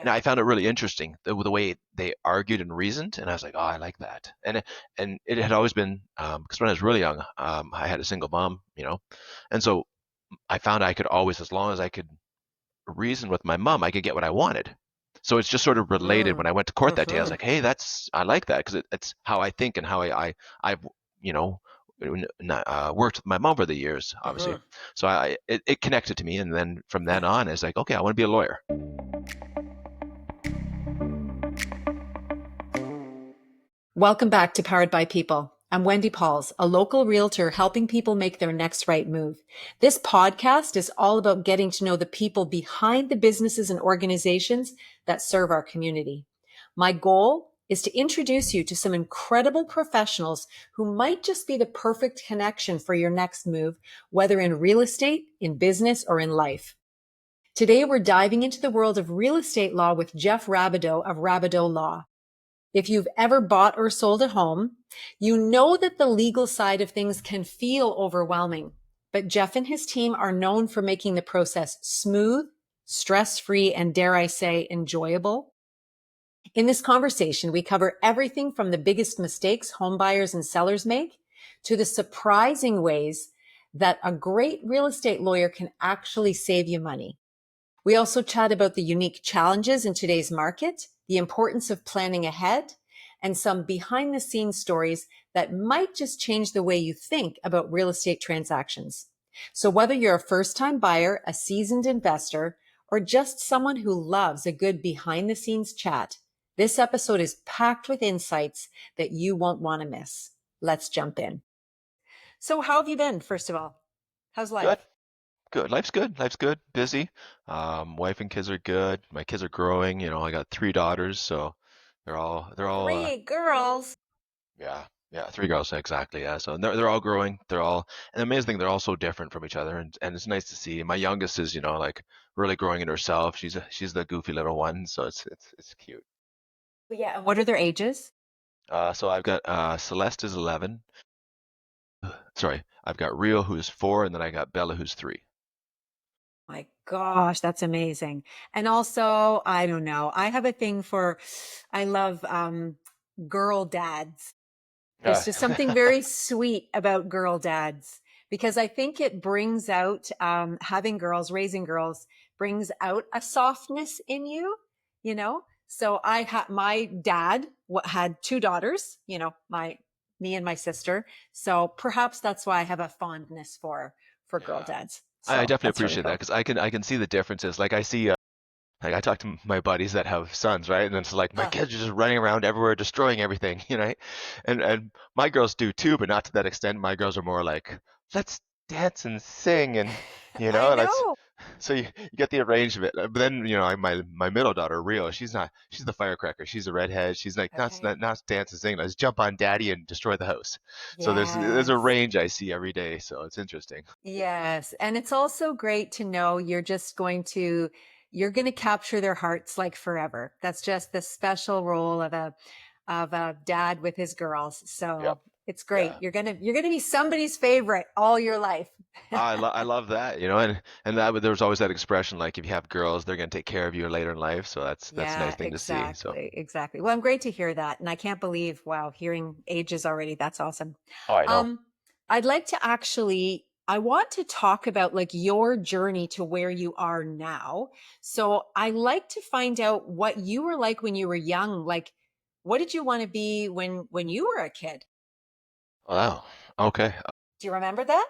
And I found it really interesting, the way they argued and reasoned, and I was like, oh, I like that. And it had always been, because when I was really young, I had a single mom, and so I found I could always, as long as I could reason with my mom, I could get what I wanted. So it's just sort of related. When Mm. I went to court that day, I was Mm-hmm. like, hey, I like that because it's how I think and how I've, you know, worked with my mom for the years, obviously. Mm-hmm. So it connected to me, and then from then on, it's like, okay, I want to be a lawyer. Welcome back to Powered by People. I'm Wendy Pauls, a local realtor helping people make their next right move. This podcast is all about getting to know the people behind the businesses and organizations that serve our community. My goal is to introduce you to some incredible professionals who might just be the perfect connection for your next move, whether in real estate, in business, or in life. Today, we're diving into the world of real estate law with Geoff Rabideau of Rabideau Law. If you've ever bought or sold a home, you know that the legal side of things can feel overwhelming. But Geoff and his team are known for making the process smooth, stress-free, and dare I say, enjoyable. In this conversation, we cover everything from the biggest mistakes home buyers and sellers make to the surprising ways that a great real estate lawyer can actually save you money. We also chat about the unique challenges in today's market, the importance of planning ahead, and some behind the scenes stories that might just change the way you think about real estate transactions. So whether you're a first time buyer, a seasoned investor, or just someone who loves a good behind the scenes chat, this episode is packed with insights that you won't want to miss. Let's jump in. So how have you been, first of all? How's Good, life? good. Life's good. Life's good. Busy. Wife and kids are good. My kids are growing. I got three daughters, so they're all Three girls. yeah, yeah, three girls exactly. Yeah, so they're all growing. And the amazing thing, they're all so different from each other, and it's nice to see. My youngest is, like really growing in herself. She's the goofy little one, so it's cute. Yeah. What are their ages? So I've got Celeste is 11. Sorry, I've got Rio who's 4, and then I got Bella who's 3. My gosh, that's amazing. And also, I don't know, I have a thing for, I love girl dads. There's Uh, just something very sweet about girl dads because I think it brings out having girls, raising girls brings out a softness in you, you know? So I had my dad had two daughters, me and my sister. So perhaps that's why I have a fondness for girl yeah, dads. I So definitely that's really appreciate that cool. because I can see the differences. Like I see. Like I talk to my buddies that have sons, right? And it's like my Huh. kids are just running around everywhere, destroying everything, And my girls do too, but not to that extent. My girls are more like, let's dance and sing, and I that's know. so you get the arrangement. But then my middle daughter Rio, she's the firecracker. She's a redhead. She's like Okay. not dance and sing. Let's jump on daddy and destroy the house. So there's a Yes. range I see every day. So it's interesting. Yes. And it's also great to know you're going to capture their hearts like forever. That's just the special role of a dad with his girls. Yep. So it's great. Yeah. You're going to be somebody's favorite all your life. I love that, and there was always that expression like if you have girls, they're gonna take care of you later in life. So that's a nice Yeah, thing to see. So, exactly. Exactly. Well, I'm great to hear that. And I can't believe, wow, hearing ages already. That's awesome. oh, I know. Um, I'd like to actually, I want to talk about like your journey to where you are now. So I like to find out what you were like when you were young. Like, what did you want to be when you were a kid? Wow. Okay. Do you remember that?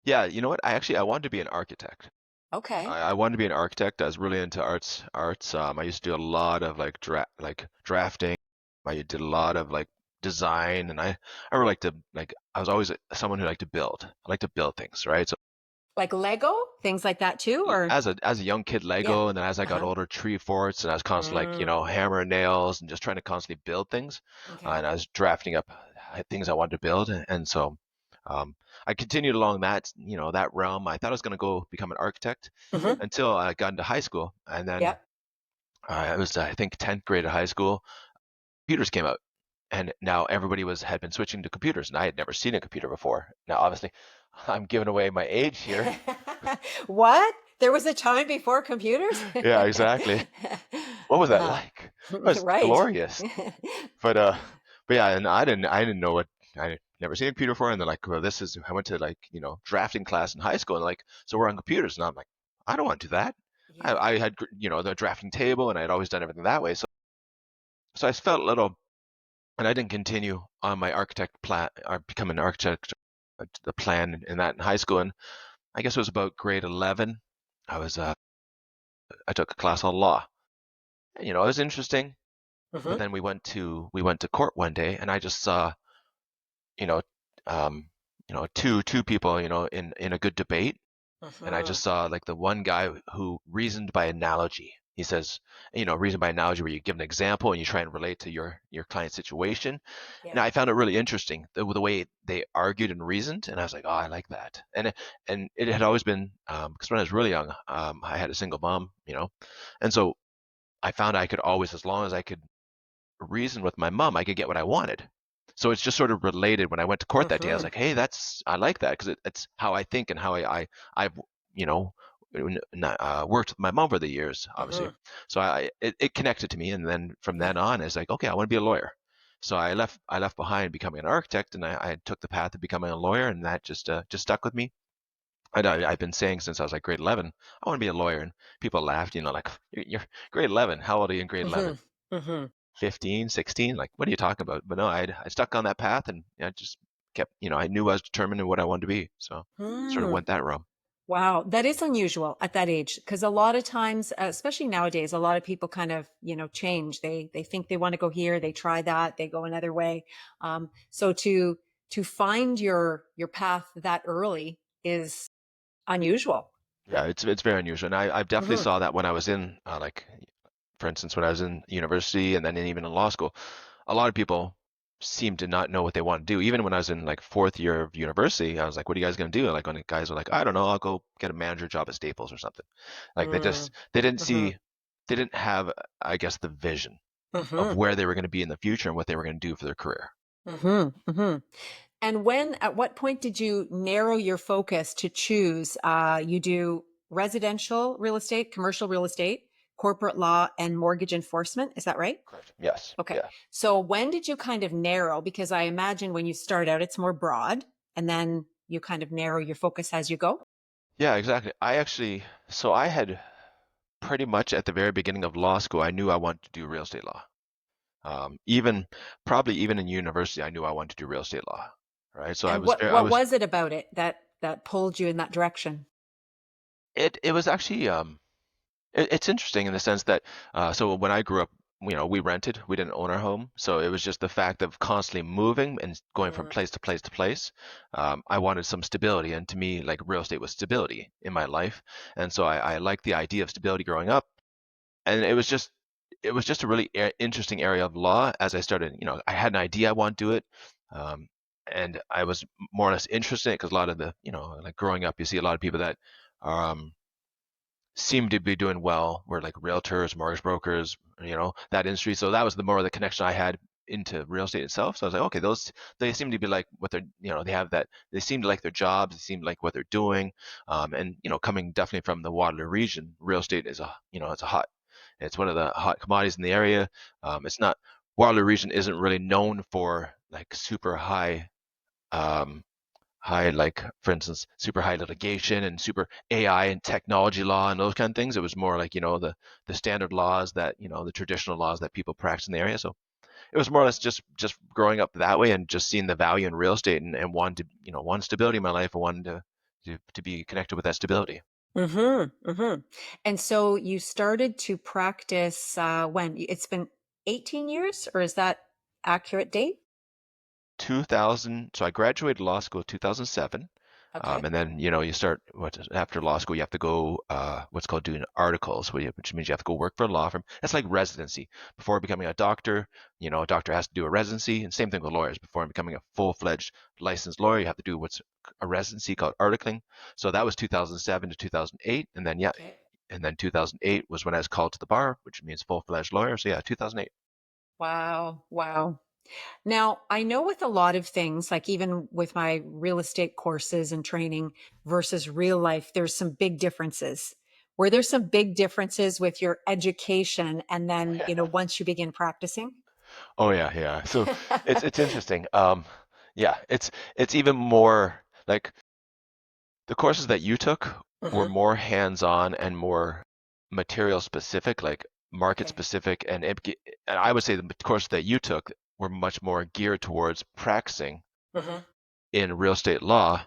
Yeah. You know what? I wanted to be an architect. Okay. I wanted to be an architect. I was really into arts. Arts. I used to do a lot of like drafting. I did a lot of like design, and I really like to like. I was always someone who liked to build. I like to build things, right? So Like Lego, things like that too, or as a young kid, yeah. Lego, and then as I got Uh-huh. older, tree forts, and I was constantly like, Mm, hammer and nails, and just trying to constantly build things. okay. And I was drafting up things I wanted to build, and so I continued along that realm. I thought I was going to go become an architect Hmm. until I got into high school, and then Yep. it was I think 10th grade of high school. Computers came out, and now everybody had been switching to computers, and I had never seen a computer before. Now, obviously, I'm giving away my age here. What? There was a time before computers? Yeah, exactly. What was that uh, like? It was right. glorious. But but yeah, and I didn't know what I never seen a computer before, and they're like, well, this is I went to like drafting class in high school, and like so we're on computers, and I'm like, I don't want to do that. I, Yeah. I had the drafting table, and I had always done everything that way, so I felt a little, and I didn't continue on my architect plan or become an architect, the plan in that in high school, and I guess it was about grade 11. I was I took a class on law, and it was interesting, but Hmm. then we went to court one day, and I just saw you know, um, two people, in a good debate, and I Hmm. just saw like the one guy who reasoned by analogy. He says, reason by analogy, where you give an example and you try and relate to your client's situation. And Yeah. I found it really interesting the way they argued and reasoned, and I was like, oh, I like that. And it had always been because when I was really young, I had a single mom, and so I found I could always, as long as I could reason with my mom, I could get what I wanted. So it's just sort of related. When I went to court that day, I was Hmm. like, hey, I like that because it's how I think and how I've, you know, worked with my mom for the years, obviously. Hmm. So it connected to me. And then from Yeah. then on, it's like, okay, I want to be a lawyer. So I left behind becoming an architect, and I took the path of becoming a lawyer, and that just stuck with me. I've been saying since I was like grade 11, I want to be a lawyer, and people laughed, like you're grade 11. How old are you in grade Hmm. 11? Hmm. 15, 16, like what are you talking about? But no, I stuck on that path, and I just kept, I knew I was determined in what I wanted to be. So sort of Hmm. went that route. Wow, that is unusual at that age because a lot of times, especially nowadays, a lot of people kind of change. They think they want to go here, they try that, they go another way. So to find your path that early is unusual. Yeah, it's very unusual, and I definitely Hmm. saw that when I was in like, for instance, when I was in university and then even in law school, a lot of people seem to not know what they want to do. Even when I was in like fourth year of university, I was like, "What are you guys gonna do?" And like when the guys were like, "I don't know, I'll go get a manager job at Staples or something." Like they didn't Hmm. see, they didn't have, I guess, the vision of Hmm. where they were going to be in the future and what they were going to do for their career. Hmm. Hmm. And at what point did you narrow your focus to choose? You do residential real estate, commercial real estate, corporate law, and mortgage enforcement. Is that right? Correct. Yes. Okay. Yeah. So when did you kind of narrow? Because I imagine when you start out, it's more broad and then you kind of narrow your focus as you go. Yeah, exactly. So I had pretty much at the very beginning of law school, I knew I wanted to do real estate law. Even probably even in university, I knew I wanted to do real estate law. Right. So And I what was, was it about it that pulled you in that direction? it was actually, it's interesting in the sense that, so when I grew up, we rented, we didn't own our home. So it was just the fact of constantly moving and going from Mm, place to place to place. I wanted some stability. And to me, like real estate was stability in my life. And so I liked the idea of stability growing up. And it was just a really interesting area of law as I started, I had an idea I want to do it. Um, and I was more or less interested in it because a lot of the, like growing up, you see a lot of people that, um, seem to be doing well were like realtors, mortgage brokers, that industry. So that was the more of the connection I had into real estate itself. So I was like, okay, they seem to be like what they're, they have that, they seem to like their jobs, they seem to like what they're doing. And coming definitely from the Waterloo region, real estate is it's one of the hot commodities in the area. It's not Waterloo region isn't really known for like super um, high, like for instance, super high litigation and super AI and technology law and those kind of things. It was more like the standard laws that the traditional laws that people practice in the area. So it was more or less just growing up that way and just seeing the value in real estate and wanted to wanted stability in my life and wanted to be connected with that stability. mm-hmm, mm-hmm. And so you started to practice when it's been 18 years, or is that accurate date? 2000, so I graduated law school 2007. Okay. And then, you start after law school, you have to go what's called doing articles, which means you have to go work for a law firm. That's like residency. Before becoming a doctor, a doctor has to do a residency, and same thing with lawyers. Before becoming a full-fledged licensed lawyer, you have to do what's a residency called articling. So that was 2007 to 2008, and then yeah, Okay. and then 2008 was when I was called to the bar, which means full-fledged lawyer. So yeah, 2008. Wow. Wow. Now, I know with a lot of things, like even with my real estate courses and training versus real life, there's some big differences. Were there some big differences with your education and then, Yeah. once you begin practicing? Oh yeah, yeah. So it's interesting. Yeah, it's even more like the courses that you took were Hmm. more hands-on and more material specific, like market Okay. specific, and and I would say the courses that you took were much more geared towards practicing Hmm. in real estate law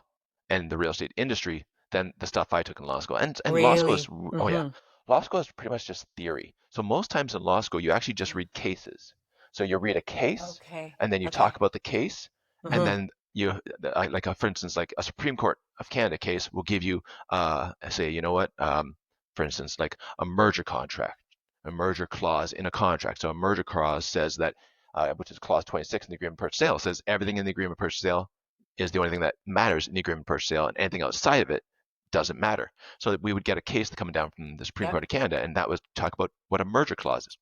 and the real estate industry than the stuff I took in law school. And law school is, Really? oh yeah, Hmm. law school is pretty much just theory. So most times in law school, you actually just read cases. So you read a case Okay. and then you talk Okay. about the case, and Hmm. then you, like for instance, like a Supreme Court of Canada case will give you, say, you know what, for instance, like a merger contract, a merger clause in a contract. So a merger clause says that, which is clause 26 in the agreement of purchase sale, says everything in the agreement of purchase sale is the only thing that matters in the agreement of purchase sale, and anything outside of it doesn't matter. So that we would get a case coming down from the Supreme Yep. Court of Canada, and that was talk about what a merger clause is.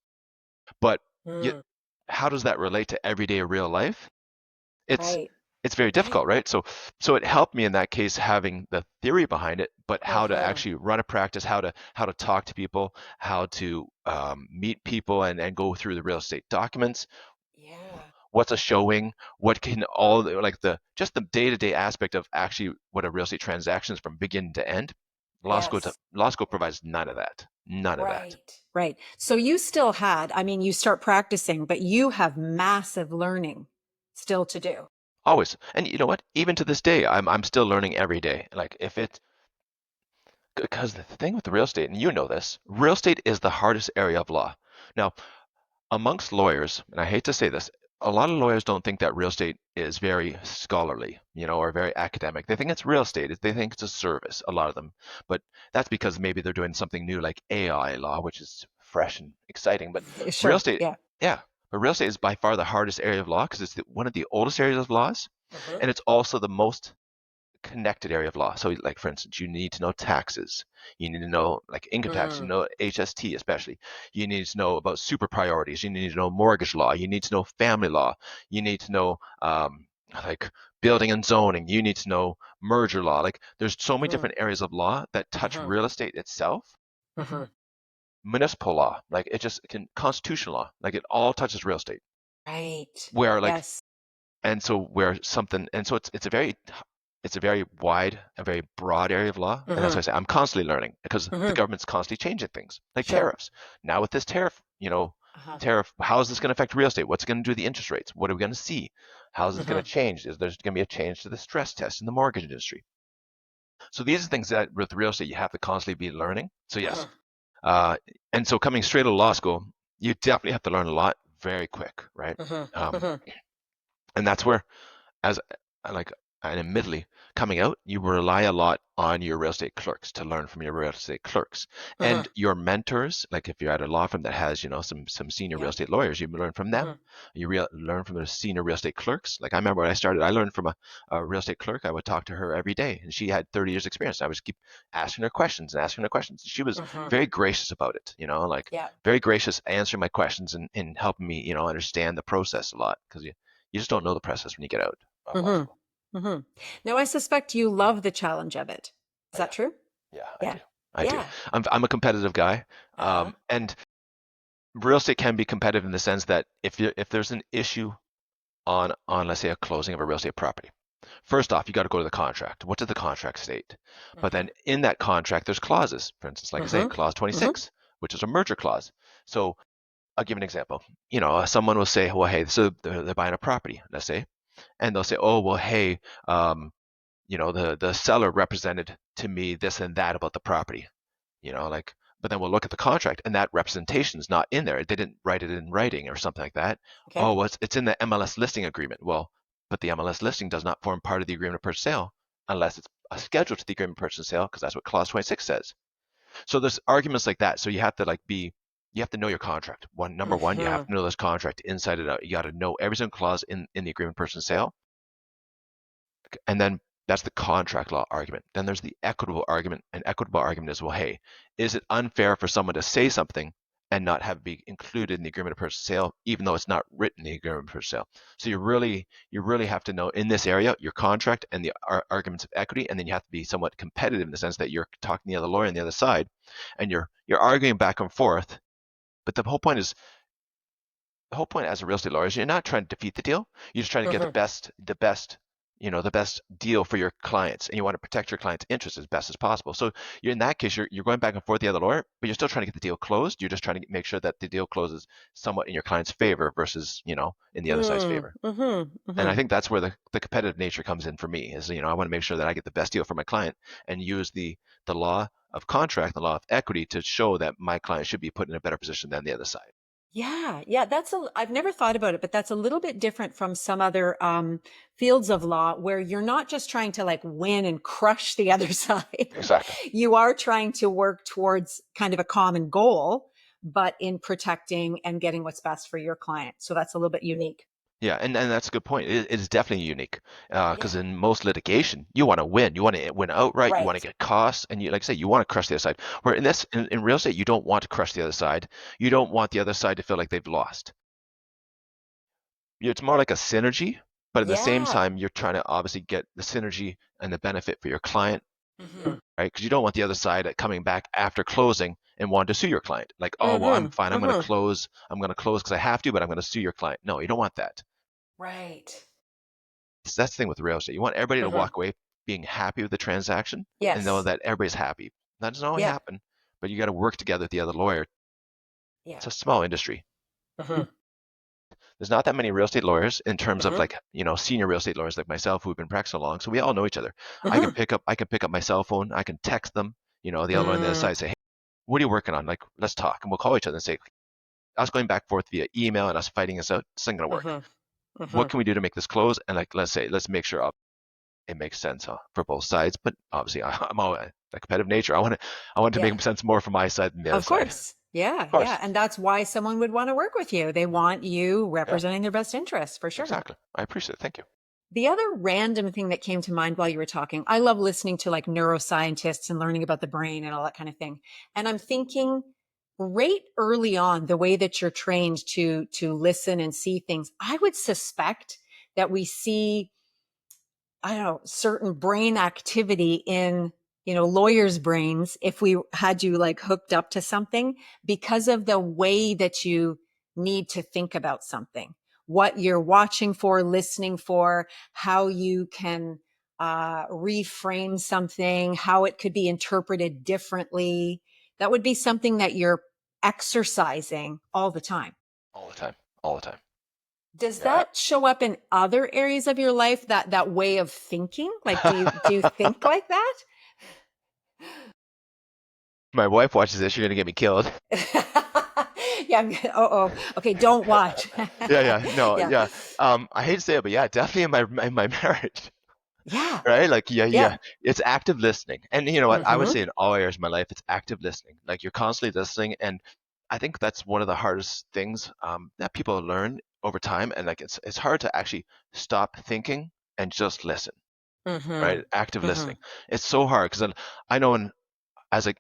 But yet, Mm. how does that relate to everyday real life? It's Right. it's very difficult, Right. right? So it helped me in that case having the theory behind it, but how to Hmm. actually run a practice, how to talk to people, how to meet people, and go through the real estate documents. Yeah. What's a showing? What can all like the just the day-to-day aspect of actually what a real estate transaction is from beginning to end? Yes. Law school provides none of that. None of that. Right. Right. So you still had, I mean, you start practicing, but you have massive learning still to do. Always. And you know what? Even to this day, I'm still learning every day. Like if it's because the thing with the real estate, and you know this, real estate is the hardest area of law. Now, amongst lawyers, and I hate to say this, a lot of lawyers don't think that real estate is very scholarly, or very academic. They think it's real estate. They think it's a service, a lot of them. But that's because maybe they're doing something new like AI law, which is fresh and exciting. But real Sure. estate, Yeah. yeah, but real estate is by far the hardest area of law because it's one of the oldest areas of laws, Hmm. and it's also the most connected area of law. So, like for instance, you need to know taxes. You need to know like income tax. You Mm. know HST especially. You need to know about super priorities. You need to know mortgage law. You need to know family law. You need to know like building and zoning. You need to know merger law. Like there's so many Hmm. different areas of law that touch Hmm. real estate itself. Hmm. Municipal law, like it just can constitutional law, like it all touches real estate. Right. Where like Yes. and so where something and so it's a very wide, a very broad area of law, and that's why Hmm. I say I'm constantly learning because the Hmm. government's constantly changing things, like Sure. tariffs. Now with this tariff, Uh-huh. how is this going to affect real estate? What's it going to do to the interest rates? What are we going to see? How is this going Hmm. to change? Is there's going to be a change to the stress test in the mortgage industry? So these are things that with real estate you have to constantly be learning. So yes, Hmm. uh, and so coming straight out of law school, you definitely have to learn a lot very quick, right? Hmm. Um, Hmm. and that's where as like and admittedly coming out you rely a lot on your real estate clerks to learn from your real estate clerks Hmm. and your mentors, like if you're at a law firm that has some senior real Yep. estate lawyers, you learn from them. Hmm. Learn from the senior real estate clerks. Like I remember when I started, I learned from a real estate clerk. I would talk to her every day and she had 30 years experience. I would just keep asking her questions and asking her questions. She was Hmm. very gracious about it, like Yeah. very gracious answering my questions and helping me understand the process a lot because you just don't know the process when you get out of law Hmm. school. Hmm. Now, I suspect you love the challenge of it. Is Oh, that yeah, true? yeah, I Yeah. do. I do. Yeah. I'm a competitive guy, Uh-huh. and real estate can be competitive in the sense that if there's an issue on let's say a closing of a real estate property, first off you got to go to the contract. What did the contract state? But Hmm. then in that contract there's clauses. For instance, like I say, Hmm. clause Hmm. 26, which is a merger clause. So I'll give an example. Someone will say, well, hey, so they're buying a property, let's say, and they'll say, oh, well, hey, the seller represented to me this and that about the property, like, but then we'll look at the contract and that representation is not in there. They didn't write it in writing or something like that. Okay. Oh, well, it's in the MLS listing agreement. Well, but the MLS listing does not form part of the agreement of purchase sale unless it's a schedule to the agreement of purchase and sale because that's what clause 26 says. So there's arguments like that. So you have to you have to know your contract. Number one, you have Hmm. to know this contract inside and out. You got to know every single clause in the agreement of purchase and sale. And then that's the contract law argument. Then there's the equitable argument. An equitable argument is, well, hey, is it unfair for someone to say something and not have it be included in the agreement of purchase sale, even though it's not written in the agreement of purchase sale. So you really have to know in this area your contract and the arguments of equity, and then you have to be somewhat competitive in the sense that you're talking to the other lawyer on the other side, and you're arguing back and forth. But the whole point as a real estate lawyer is you're not trying to defeat the deal. You're just trying to get Hmm. the best deal for your clients, and you want to protect your client's interests as best as possible. So in that case, you're going back and forth with the other lawyer, but you're still trying to get the deal closed. You're just trying to make sure that the deal closes somewhat in your client's favor versus in the other side's favor. Mm-hmm. And I Hmm. think that's where the competitive nature comes in for me. Is I want to make sure that I get the best deal for my client and use the law of contract, the law of equity to show that my client should be put in a better position than the other side. Yeah, yeah, I've never thought about it, but that's a little bit different from some other fields of law where you're not just trying to like win and crush the other side. Exactly. You are trying to work towards kind of a common goal, but in protecting and getting what's best for your client. So that's a little bit unique. Yeah, and that's a good point. It is definitely unique because Yeah. in most litigation, you want to win. You want to win outright. You want to Right. get costs, and like I say, you want to crush the other side. Where in real estate, you don't want to crush the other side. You don't want the other side to feel like they've lost. It's more like a synergy, but at the same Yeah. time, you're trying to obviously get the synergy and the benefit for your client, Hmm. right? Because you don't want the other side coming back after closing and want to sue your client. Like, oh, well, I'm Hmm. fine. I'm going to Hmm. close. I'm going to close because I have to, but I'm going to sue your client. No, you don't want that. Right. That's the thing with real estate. You want everybody to Hmm. walk away being happy with the transaction and know Yes. that everybody's happy. That doesn't always Yeah. happen, but you got to work together with the other lawyer. Yeah. It's a small industry. Hmm. There's not that many real estate lawyers in terms of Hmm. like, senior real estate lawyers like myself who've been practicing long. So we all know each other. Hmm. I can pick up my cell phone. I can text them, the other one on the other Mm. side say, hey, what are you working on? Like, let's talk. And we'll call each other and say, us going back and forth via email and us fighting this out, this isn't going to work. Hmm. Hmm. What can we do to make this close? And like, let's make sure it makes sense for both sides. But obviously, I'm all a competitive nature. I want to Yeah. make sense more for my side than the other Of side. course. Of Yeah, yeah. course. And that's why someone would want to work with you. They want you Yeah, representing their best interests for sure. exactly. I appreciate it. Thank you. The other random thing that came to mind while you were talking, I love listening to like neuroscientists and learning about the brain and all that kind of thing. And I'm thinking right early on, the way that you're trained to listen and see things, I would suspect that we see I don't know, certain brain activity in, lawyers' brains if we had you like hooked up to something because of the way that you need to think about something, what you're watching for, listening for, how you can reframe something, how it could be interpreted differently. That would be something that you're exercising all the time. All the time. All the time. Does Yeah. that show up in other areas of your life, that way of thinking? Like do you think like that? My wife watches this. You're gonna get me killed. Yeah, oh. Okay, don't watch. Yeah, yeah, no, Yeah. yeah. I hate to say it, but yeah, definitely in my marriage, Yeah. right? Like, yeah, Yeah. yeah, it's active listening, and you know what? I would Mhm. say in all areas of my life, it's active listening. Like you're constantly listening, and I think that's one of the hardest things that people learn over time, and like it's hard to actually stop thinking and just listen, right? Mhm. Active listening. Mhm. It's so hard because I know in as a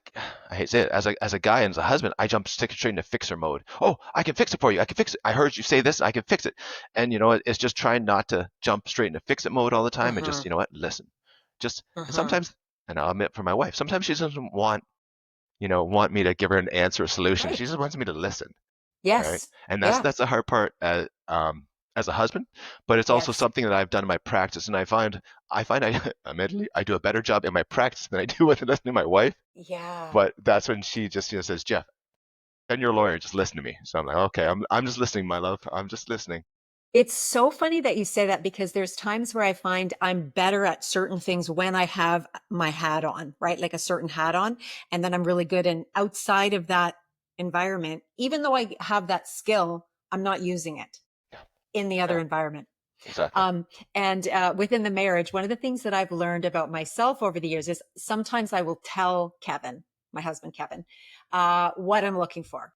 I hate to say it, as a guy and as a husband, I jump stick straight into fixer mode. Oh, I can fix it for you. I can fix it. I heard you say this. I can fix it. And it's just trying not to jump straight into fix it mode all the time and just Mhm. listen. Just and Mhm. sometimes, and I'll admit for my wife, sometimes she doesn't want me to give her an answer or solution. She Right. just wants me to listen. All right, Yes. and that's Yeah. that's the hard part as a husband, but it's also Yes. something that I've done in my practice, and I find admittedly I do a better job in my practice than I do with listening to my wife. Yeah. But that's when she just says, Jeff, and you're a lawyer, just listen to me. So I'm like, okay, I'm just listening, my love. I'm just listening. It's so funny that you say that because there's times where I find I'm better at certain things when I have my hat on, right? Like a certain hat on, and then I'm really good. And outside of that environment, even though I have that skill, I'm not using it Yeah, in the other yeah, environment. exactly. And within the marriage, one of the things that I've learned about myself over the years is sometimes I will tell Kevin, my husband Kevin, what I'm looking for.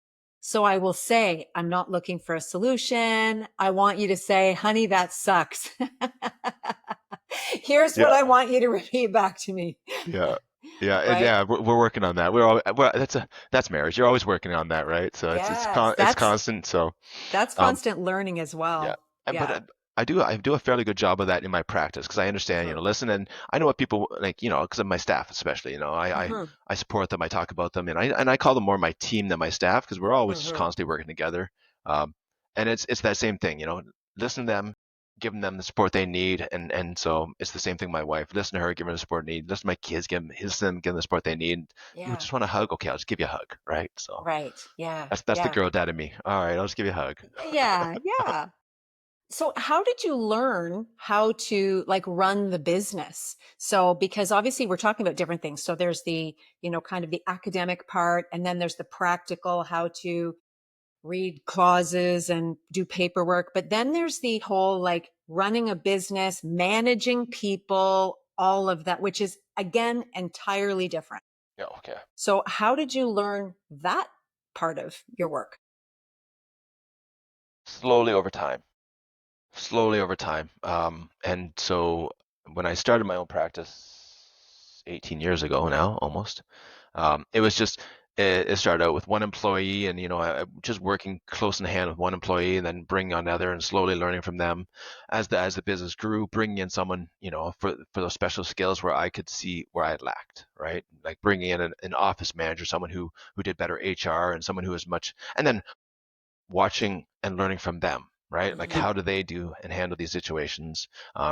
So I will say, I'm not looking for a solution. I want you to say, honey, that sucks. Here's what Yeah, I want you to repeat back to me. yeah. Yeah, and right? yeah, we're working on that. We're all well, that's marriage. You're always working on that, right? So Yes, it's constant. So that's um, constant learning as yeah, well. but Yeah. I do a fairly good job of that in my practice because I understand, Hmm. listen, and I know what people like, because of my staff especially, Hmm. I support them, I talk about them, and I call them more my team than my staff because we're always just Hmm. constantly working together. Um, and it's that same thing, listen to them, giving them the support they need, and so it's the same thing. My wife, listen to her, give her the support they need. Listen to my kids, give them the support they need. You Yeah. just want a hug, okay, I'll just give you a hug, right? So Right. Yeah. that's the Yeah. girl dad in me. All right, I'll just give you a hug. Yeah. Yeah. So how did you learn how to like run the business? So because obviously we're talking about different things. So there's the, kind of the academic part, and then there's the practical, how to read clauses and do paperwork. But then there's the whole like running a business, managing people, all of that, which is again entirely different. Yeah, okay. So how did you learn that part of your work? Slowly over time. Slowly over time. And so when I started my own practice 18 years ago now, almost, it was just it started out with one employee, and I just working close in hand with one employee, and then bringing on another, and slowly learning from them. As the business grew, bringing in someone, for those special skills where I could see where I had lacked, right? Like bringing in an office manager, someone who did better HR, and someone who was much, and then watching and learning from them, right? Like Mhm. how do they do and handle these situations?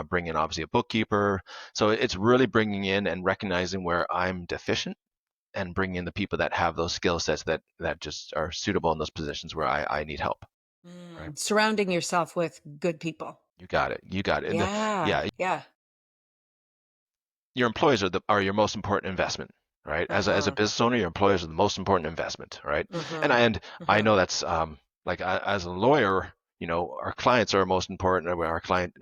Bring in obviously a bookkeeper. So it's really bringing in and recognizing where I'm deficient and bringing in the people that have those skill sets that just are suitable in those positions where I need help, right? Surrounding yourself with good people. You got it. You got it. And Yeah. yeah, Yeah. your employees are your most important investment, right? As a Uh-huh. business owner, your employees are the most important investment, right? And Uh-huh. I Uh-huh. know that's like as a lawyer, our clients are our most important,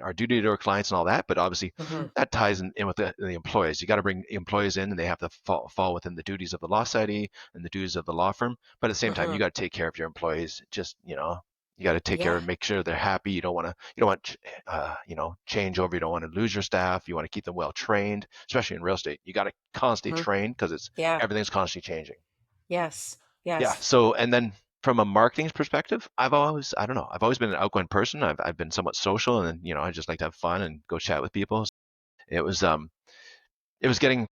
our duty to our clients and all that. But obviously, Uh-huh. that ties in with the employees. You got to bring the employees in, and they have to fall within the duties of the law society and the duties of the law firm. But at the same time, you Uh-huh. got to take care of your employees. Just you got to take care Yeah. of, make sure they're happy. You don't want changeover. You don't want to lose your staff. You want to keep them well trained, especially in real estate. You got to constantly Uh-huh. train because it's Yeah. everything's constantly changing. Yes. Yeah. Yes. So and then from a marketing perspective, I don't know, I've always been an outgoing person. I've been somewhat social, and then I just like to have fun and go chat with people. It was it was getting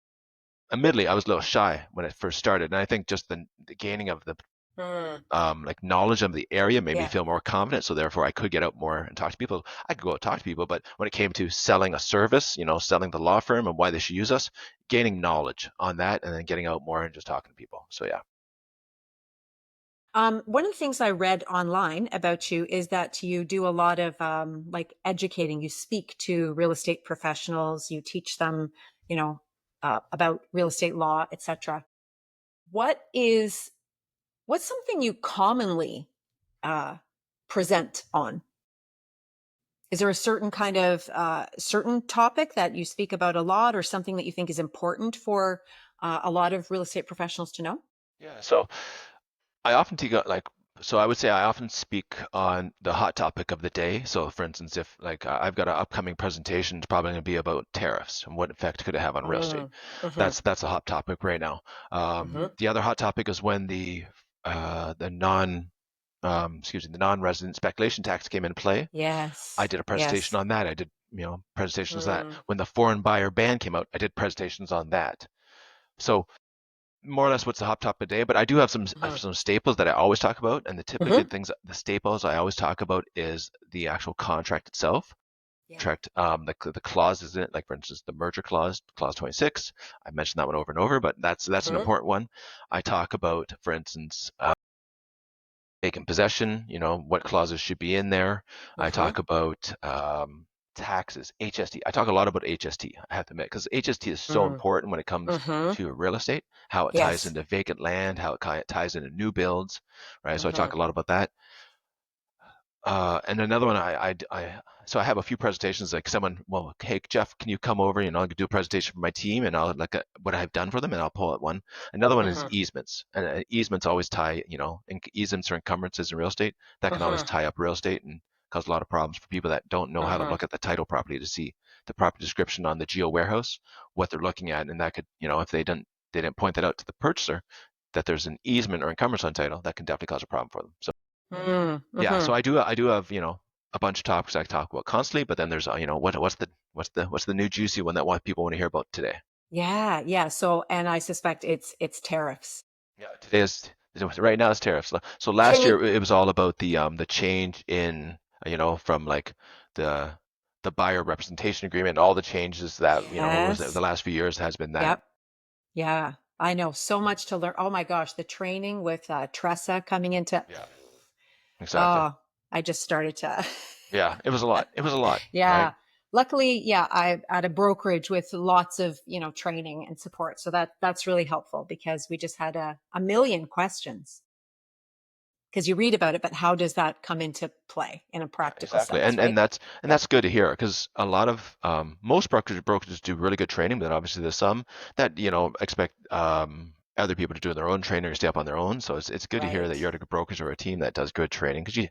admittedly I was a little shy when it first started, and I think just the gaining of the Mm. like knowledge of the area made me Yeah. feel more confident. So therefore, I could get out more and talk to people. I could go out and talk to people, but when it came to selling a service, selling the law firm and why they should use us, gaining knowledge on that, and then getting out more and just talking to people. So yeah, One of the things I read online about you is that you do a lot of like educating. You speak to real estate professionals. You teach them, you know, about real estate law, etc. What is what's something you commonly uh, present on? Is there a certain kind of certain topic that you speak about a lot, or something that you think is important for a lot of real estate professionals to know? yeah. So I often take like so I would say I often speak on the hot topic of the day. So for instance, if like I've got an upcoming presentation, it's probably going to be about tariffs and what effect could it have on real estate. Mm. Hmm. That's a hot topic right now. Hmm. The other hot topic is when the the non-resident speculation tax came into play. I Yes. did a presentation Yes. on that. I did presentations on that. Mm. When the foreign buyer ban came out, I did presentations on that. So more or less what's the hot topic today, but I do have Hmm. some staples that I always talk about, and Hmm. the staples I always talk about is the actual contract itself. Yeah. Contract, the clauses in it, like for instance the merger clause, clause 26. I mentioned that one over and over, but that's an Hmm. important one. I talk about, for instance, vacant possession, what clauses should be in there. I Hmm. talk about taxes, HST. I talk a lot about HST, I have to admit, because HST is so Mm. important when it comes Hmm. to real estate, how it ties Yes. into vacant land, how it ties into new builds, right? So I Hmm. talk a lot about that. And another one, so I have a few presentations, like someone, well, hey, Geoff, can you come over? I'll do a presentation for my team, and I'll like what I've done for them, and I'll pull out one. Another one is Hmm. easements, and easements always tie, easements or encumbrances in real estate that can always Hmm. tie up real estate and cause a lot of problems for people that don't know how to Hmm. look at the title property to see. the proper description on the geo warehouse, what they're looking at, and that could, if they didn't point that out to the purchaser, that there's an easement or encumbrance on title, that can definitely cause a problem for them. So yeah, Mm-hmm. so I do have, a bunch of topics I talk about constantly, but then there's, what's the new juicy one that people want to hear about today? Yeah, yeah. So, and I suspect it's tariffs. Yeah, today is right now it's tariffs. So last Can year you? it was all about the change in, from like the the buyer representation agreement, all the changes that, was the Yes. last few years has been that. Yep. Yeah. I know so much to learn. Oh my gosh, the training with Tressa coming into. Yeah, exactly. Oh, I just started to. Yeah, it was a lot. It was a lot, right? Yeah. Luckily, yeah, I at a brokerage with lots of, training and support. So that's really helpful because we just had a million questions because you read about it, but how does that come into play in a Yeah, practical exactly. sense, And right? that's good to hear because a lot of most brokers do really good training, but obviously there's some that expect other people to do their own training or stay up on their own. So it's good to hear Right. that you're at a brokers or a team that does good training because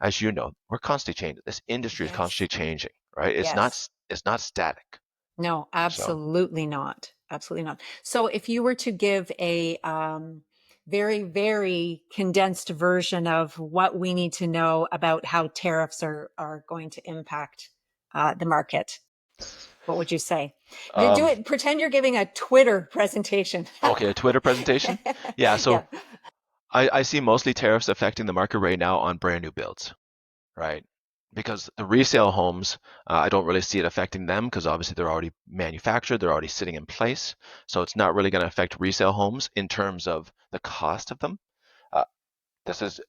as you know, we're constantly changing. This industry is Yes. constantly changing, right? Yes. It's not static. No, So absolutely not. Absolutely not. So if you were to give a very, very condensed version of what we need to know about how tariffs are going to impact the market, what would you say? Do um, it. Pretend you're giving a Twitter presentation. okay, a Twitter presentation. Yeah, so Yeah. I see mostly tariffs affecting the market right now on brand new builds. Right? Because the resale homes, I don't really see it affecting them because obviously they're already manufactured, they're already sitting in place. So it's not really going to affect resale homes in terms of the cost of them. Uh, this is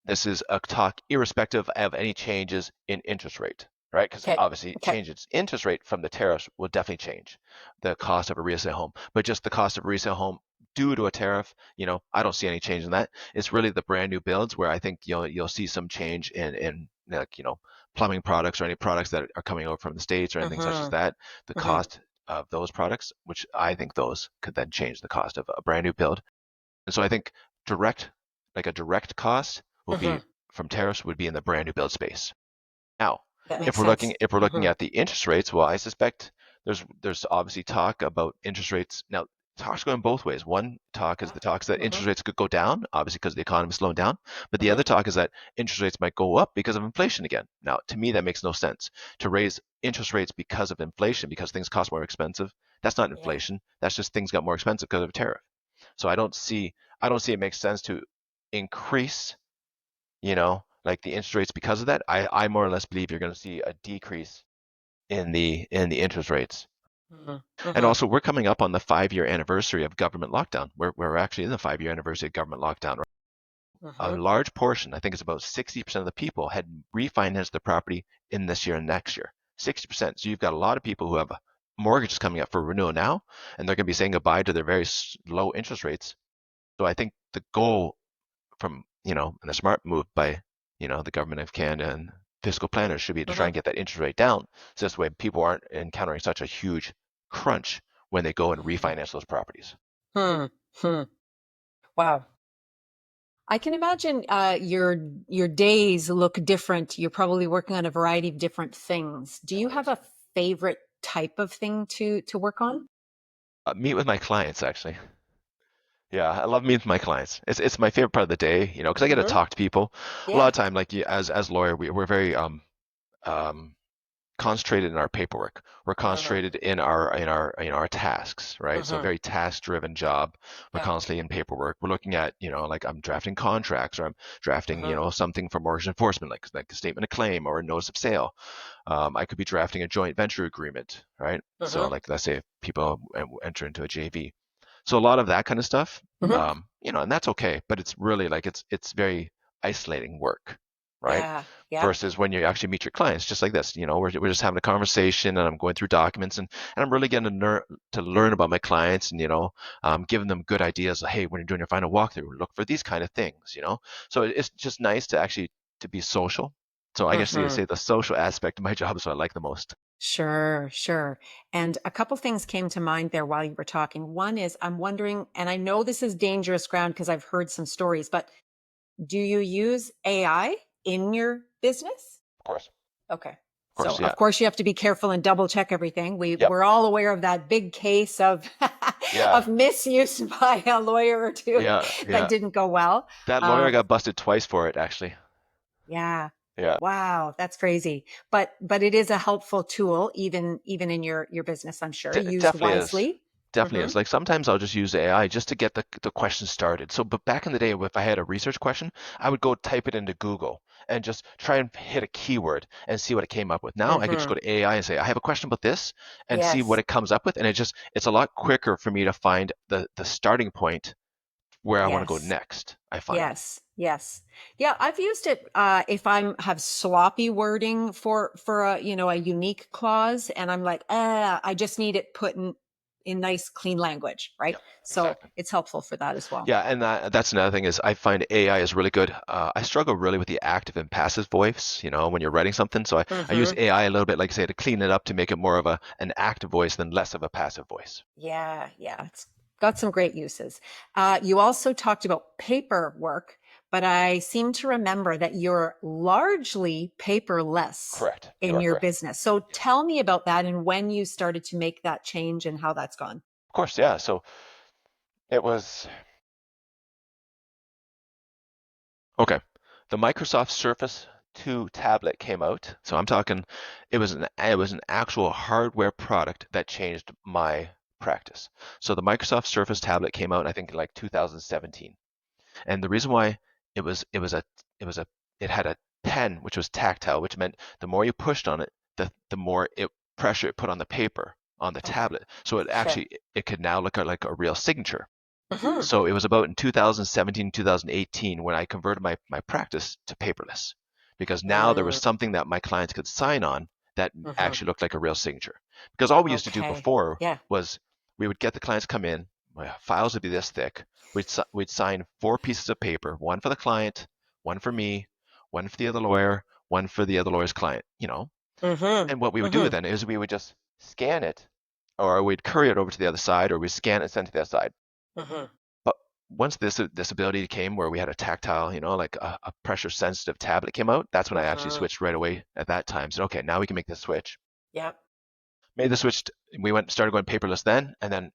this is a talk irrespective of any changes in interest rate, right? Because Okay. obviously Okay. changes interest rate from the tariffs will definitely change the cost of a resale home. But just the cost of a resale home due to a tariff, I don't see any change in that. It's really the brand new builds where I think you'll see some change in like, plumbing products or any products that are coming over from the States or anything such as Mm-hmm. that. The Mm-hmm. cost of those products, which I think those could then change the cost of a brand new build. And so I think direct, like a direct cost will be Mm-hmm. from tariffs would be in the brand new build space. Now, That makes if we're looking sense. if we're looking Mm-hmm. at the interest rates, well, I suspect there's obviously talk about interest rates. Now, talk's going both ways. One talk is Yeah. the talks that Mm-hmm. interest rates could go down, obviously because the economy is slowing down. But the Mm-hmm. other talk is that interest rates might go up because of inflation again. Now, to me, that makes no sense. To raise interest rates because of inflation, because things cost more expensive, that's not Yeah. inflation. That's just things got more expensive because of a tariff. So I don't see it makes sense to increase, like the interest rates because of that. I more or less believe you're going to see a decrease in the interest rates. Mm-hmm. And Mm-hmm. also, we're coming up on the 5 year anniversary of government lockdown. We're actually in the 5 year anniversary of government lockdown. A Mm-hmm. large portion, I think it's about 60% of the people had refinanced their property in this year and next year. 60%. So you've got a lot of people who have mortgages coming up for renewal now, and they're going to be saying goodbye to their very low interest rates. So I think the goal and the smart move by, the government of Canada and fiscal planners should be to try Mm-hmm. and get that interest rate down. So this way people aren't encountering such a huge crunch when they go and refinance those properties. Hmm. Hmm. Wow. I can imagine your days look different. You're probably working on a variety of different things. Do you have Always. a favorite type of thing to work on? Meet with my clients, actually. Yeah, I love meeting with my clients. It's my favorite part of the day, because I get to Hmm. talk to people. A lot Yeah. of time, like as lawyer, we're very um concentrated in our paperwork. We're Uh-huh. concentrated in our tasks, right? So Uh-huh. very task-driven job. We're Yeah. constantly in paperwork. We're looking at, like I'm drafting contracts or I'm drafting, Uh-huh. something for mortgage enforcement, like a statement of claim or a notice of sale. I could be drafting a joint venture agreement, right? So Uh-huh. like let's say if people enter into a JV. So a lot of that kind of stuff, Uh-huh. and that's okay, but it's really like it's very isolating work, right? Yeah. Yep. Versus when you actually meet your clients, just like this, we're just having a conversation and I'm going through documents and I'm really getting to learn about my clients and, giving them good ideas. Like, hey, when you're doing your final walkthrough, look for these kind of things. So it's just nice to actually to be social. So I guess you Uh-huh. say the social aspect of my job is what I like the most. Sure, sure. And a couple things came to mind there while you were talking. One is I'm wondering, and I know this is dangerous ground because I've heard some stories, but do you use AI in your business? Of course. Okay. Of So course, yeah. of course you have to be careful and double check everything. Yep. We're all aware of that big case of Yeah. of misuse by a lawyer or two Yeah. that Yeah. didn't go well. That lawyer Um, got busted twice for it, actually. yeah. Yeah. Wow, that's crazy. But it is a helpful tool even in your business, I'm sure, It used definitely is. wisely. Definitely Hmm. is. Like sometimes I'll just use AI just to get the question started. So, but back in the day, if I had a research question, I would go type it into Google and just try and hit a keyword and see what it came up with. Now I could just Hmm. go to AI and say, I have a question about this and see what Yes. it comes up with. And it's a lot quicker for me to find the starting point where I want to go Yes. next, I find. Yes, yes. Yeah, I've used it if I'm have sloppy wording for a, a unique clause and I'm like, I just need it put in nice clean language, right? Yeah, So exactly. it's helpful for that as well. Yeah, and that's another thing is I find AI is really good. I struggle really with the active and passive voice, when you're writing something. So I use Hmm. AI a little bit, like say, to clean it up to make it more of an active voice than less of a passive voice. Yeah, yeah. It's got some great uses. You also talked about paperwork, but I seem to remember that you're largely paperless Correct. You in are your correct. business. So Yes. tell me about that and when you started to make that change and how that's gone. Of course, yeah. So it was okay. The Microsoft Surface 2 tablet came out. So I'm talking it was an actual hardware product that changed my practice. So the Microsoft Surface tablet came out, I think, in like 2017. And the reason why it was a it had a pen which was tactile, which meant the more you pushed on it, the more pressure it put on the paper on the Okay. tablet. So Sure. it could now look like a real signature. Hmm. So it was about in 2017, 2018 when I converted my practice to paperless because now there was Mm. something that my clients could sign on that Hmm. actually looked like a real signature. Because all we used to do Okay. before Yeah. was we would get the clients come in, my files would be this thick. We'd sign 4 pieces of paper, one for the client, one for me, one for the other lawyer, one for the other lawyer's client. Hmm. And what we would do Hmm. then is we would just scan it or we'd courier it over to the other side or we'd scan it and send it to the other side. Hmm. But once this ability came where we had a tactile, like a pressure sensitive tablet came out, that's when I actually Hmm. switched right away at that time. So okay, now we can make this switch. Yep. Made the switch. We started going paperless then, and then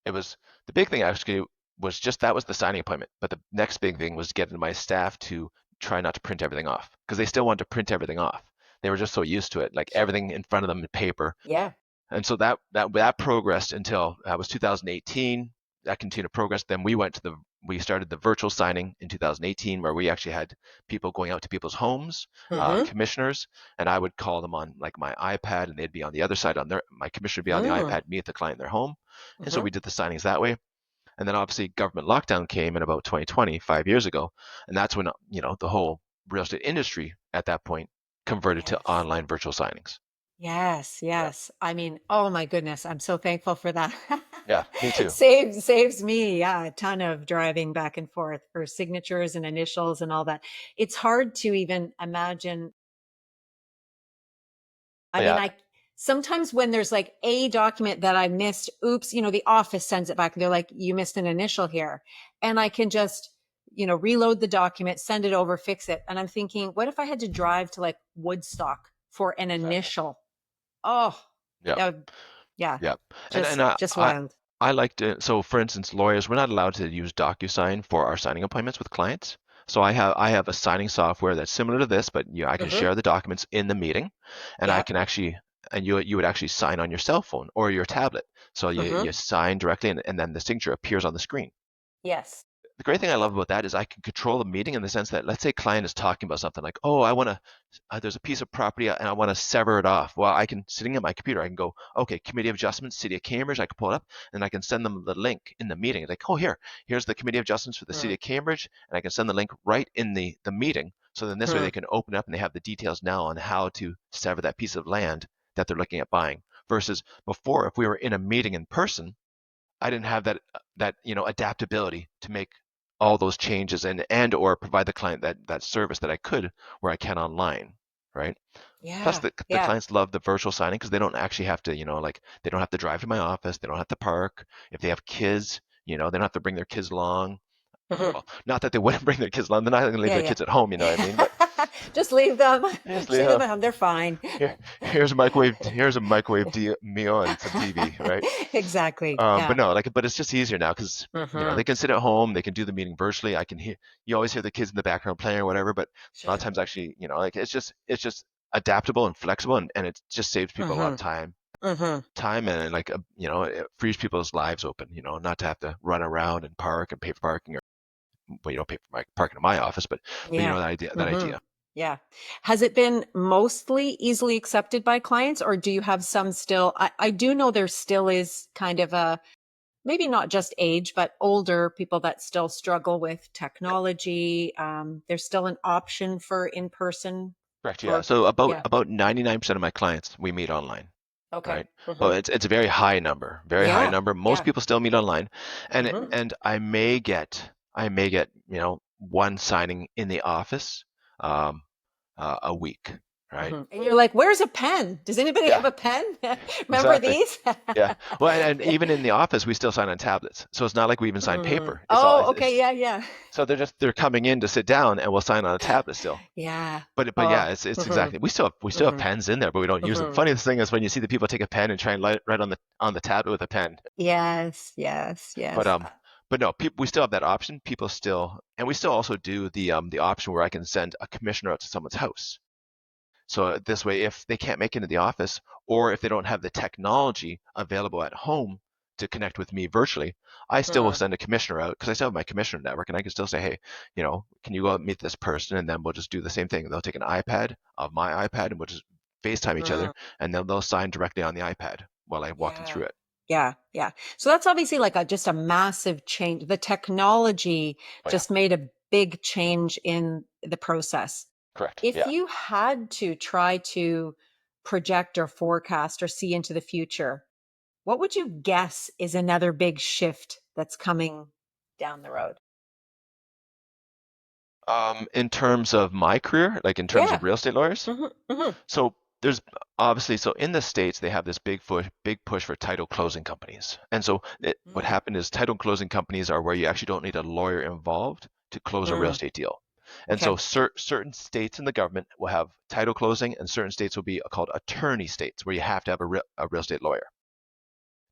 it was the big thing actually was just that was the signing appointment. But the next big thing was getting my staff to try not to print everything off because they still wanted to print everything off. They were just so used to it, like Sure. everything in front of them in paper. Yeah. And so that progressed until that was 2018. That continued to progress. Then we started the virtual signing in 2018, where we actually had people going out to people's homes, Hmm. commissioners, and I would call them on like my iPad, and they'd be on the other side on my commissioner would be on the Hmm. iPad, me at the client in their home, and so Hmm. we did the signings that way. And then obviously government lockdown came in about 2020, 5 years ago, and that's when the whole real estate industry at that point converted to Yes. online virtual signings. Yes, Yeah, yes. I mean, oh my goodness, I'm so thankful for that. yeah, me too. Saves me, yeah, a ton of driving back and forth for signatures and initials and all that. It's hard to even imagine. I mean, Yeah, I sometimes when there's like a document that I missed, oops, the office sends it back and they're like, you missed an initial here. And I can just, reload the document, send it over, fix it. And I'm thinking, what if I had to drive to like Woodstock for an exactly. initial? Oh, Yeah, that would, yeah, yeah. And just wild. I like to. So for instance, lawyers, we're not allowed to use DocuSign for our signing appointments with clients. So I have a signing software that's similar to this, but I can Hmm. share the documents in the meeting, and I Yeah. can actually and you would actually sign on your cell phone or your tablet. So you Hmm. sign directly, and then the signature appears on the screen. Yes. The great thing I love about that is I can control the meeting in the sense that let's say a client is talking about something like, oh, I want to, there's a piece of property and I want to sever it off. Well, I can, sitting at my computer, I can go, okay, Committee of Adjustments, City of Cambridge, I can pull it up and I can send them the link in the meeting. Like, oh, here's the Committee of Adjustments for the City Hmm. of Cambridge, and I can send the link right in the meeting. So then this way they Hmm. can open up and they have the details now on how to sever that piece of land that they're looking at buying. Versus before, if we were in a meeting in person, I didn't have that adaptability to make all those changes and or provide the client that service that I could where I can online, right? Plus Yeah. the Yeah. clients love the virtual signing because they don't actually have to, like they don't have to drive to my office, they don't have to park. If they have kids, they don't have to bring their kids along. Hmm. Well, not that they wouldn't bring their kids along, they're not going to leave Yeah. their Yeah. kids at home, you know what I mean? Just leave them. Just Just leave leave them them. at home. They're fine. Here's a microwave me on some TV, right? Exactly. But Yeah. no, like, but it's just easier now because Hmm. they can sit at home, they can do the meeting virtually. I can hear you always hear the kids in the background playing or whatever, but a lot of Sure. times actually, like it's just adaptable and flexible, and it just saves people a lot Hmm. of time, Hmm. and like it frees people's lives open, not to have to run around and park and pay for parking, or well, you don't pay for parking in my office, but Yeah. that idea, that Hmm. idea. Yeah. Has it been mostly easily accepted by clients, or do you have some still? I do know there still is kind of a, maybe not just age, but older people that still struggle with technology. There's still an option for in person Correct, yeah. for, So about yeah. about 99% of my clients we meet online, Okay. right? Hmm. But it's a very high number, very high Yeah. number. Most Yeah. people still meet online, and Hmm. and I may get one signing in the office um, a week, right? Hmm. And you're like, where's a pen? Does anybody Yeah, have a pen? Remember exactly. these? Yeah. Well, and even in the office, we still sign on tablets. So it's not like we even sign Mm. paper. It's all Oh, okay. it's Yeah. Yeah. so they're coming in to sit down, and we'll sign on a tablet still. Yeah. But Oh. yeah, it's Hmm. exactly. We still have Hmm. pens in there, but we don't use them. Hmm. Funniest thing is when you see the people take a pen and try and write on the tablet with a pen. Yes. Yes. But Yes. um, but no, we still have that option. People still, and we still also do the option where I can send a commissioner out to someone's house. So this way, if they can't make it into the office, or if they don't have the technology available at home to connect with me virtually, I still will Mm. send a commissioner out because I still have my commissioner network, and I can still say, hey, can you go out and meet this person, and then we'll just do the same thing. They'll take an iPad of my iPad, and we'll just FaceTime each other, Mm. and then they'll sign directly on the iPad while I walk them Yeah. through it. Yeah, yeah. So that's obviously like a just a massive change. The technology Oh yeah, just made a big change in the process. correct. If Yeah. you had to try to project or forecast or see into the future, what would you guess is another big shift that's coming down the road? In terms of my career, like in terms Yeah. of real estate lawyers, Hmm. Hmm. so there's obviously so in the States they have this big push for title closing companies. And so what Mm. happened is title closing companies are where you actually don't need a lawyer involved to close a real Mm. estate deal. And Okay. so certain states in the government will have title closing, and certain states will be called attorney states, where you have to have a real estate lawyer.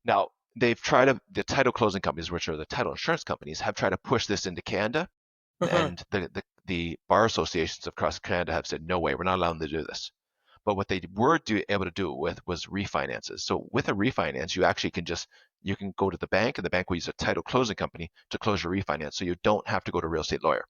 Now, the title closing companies, which are the title insurance companies, have tried to push this into Canada, Hmm. and the bar associations across Canada have said, no way, we're not allowed to do this. But what they were able to do it with was refinances. So with a refinance, you actually you can go to the bank, and the bank will use a title closing company to close your refinance. So you don't have to go to a real estate lawyer.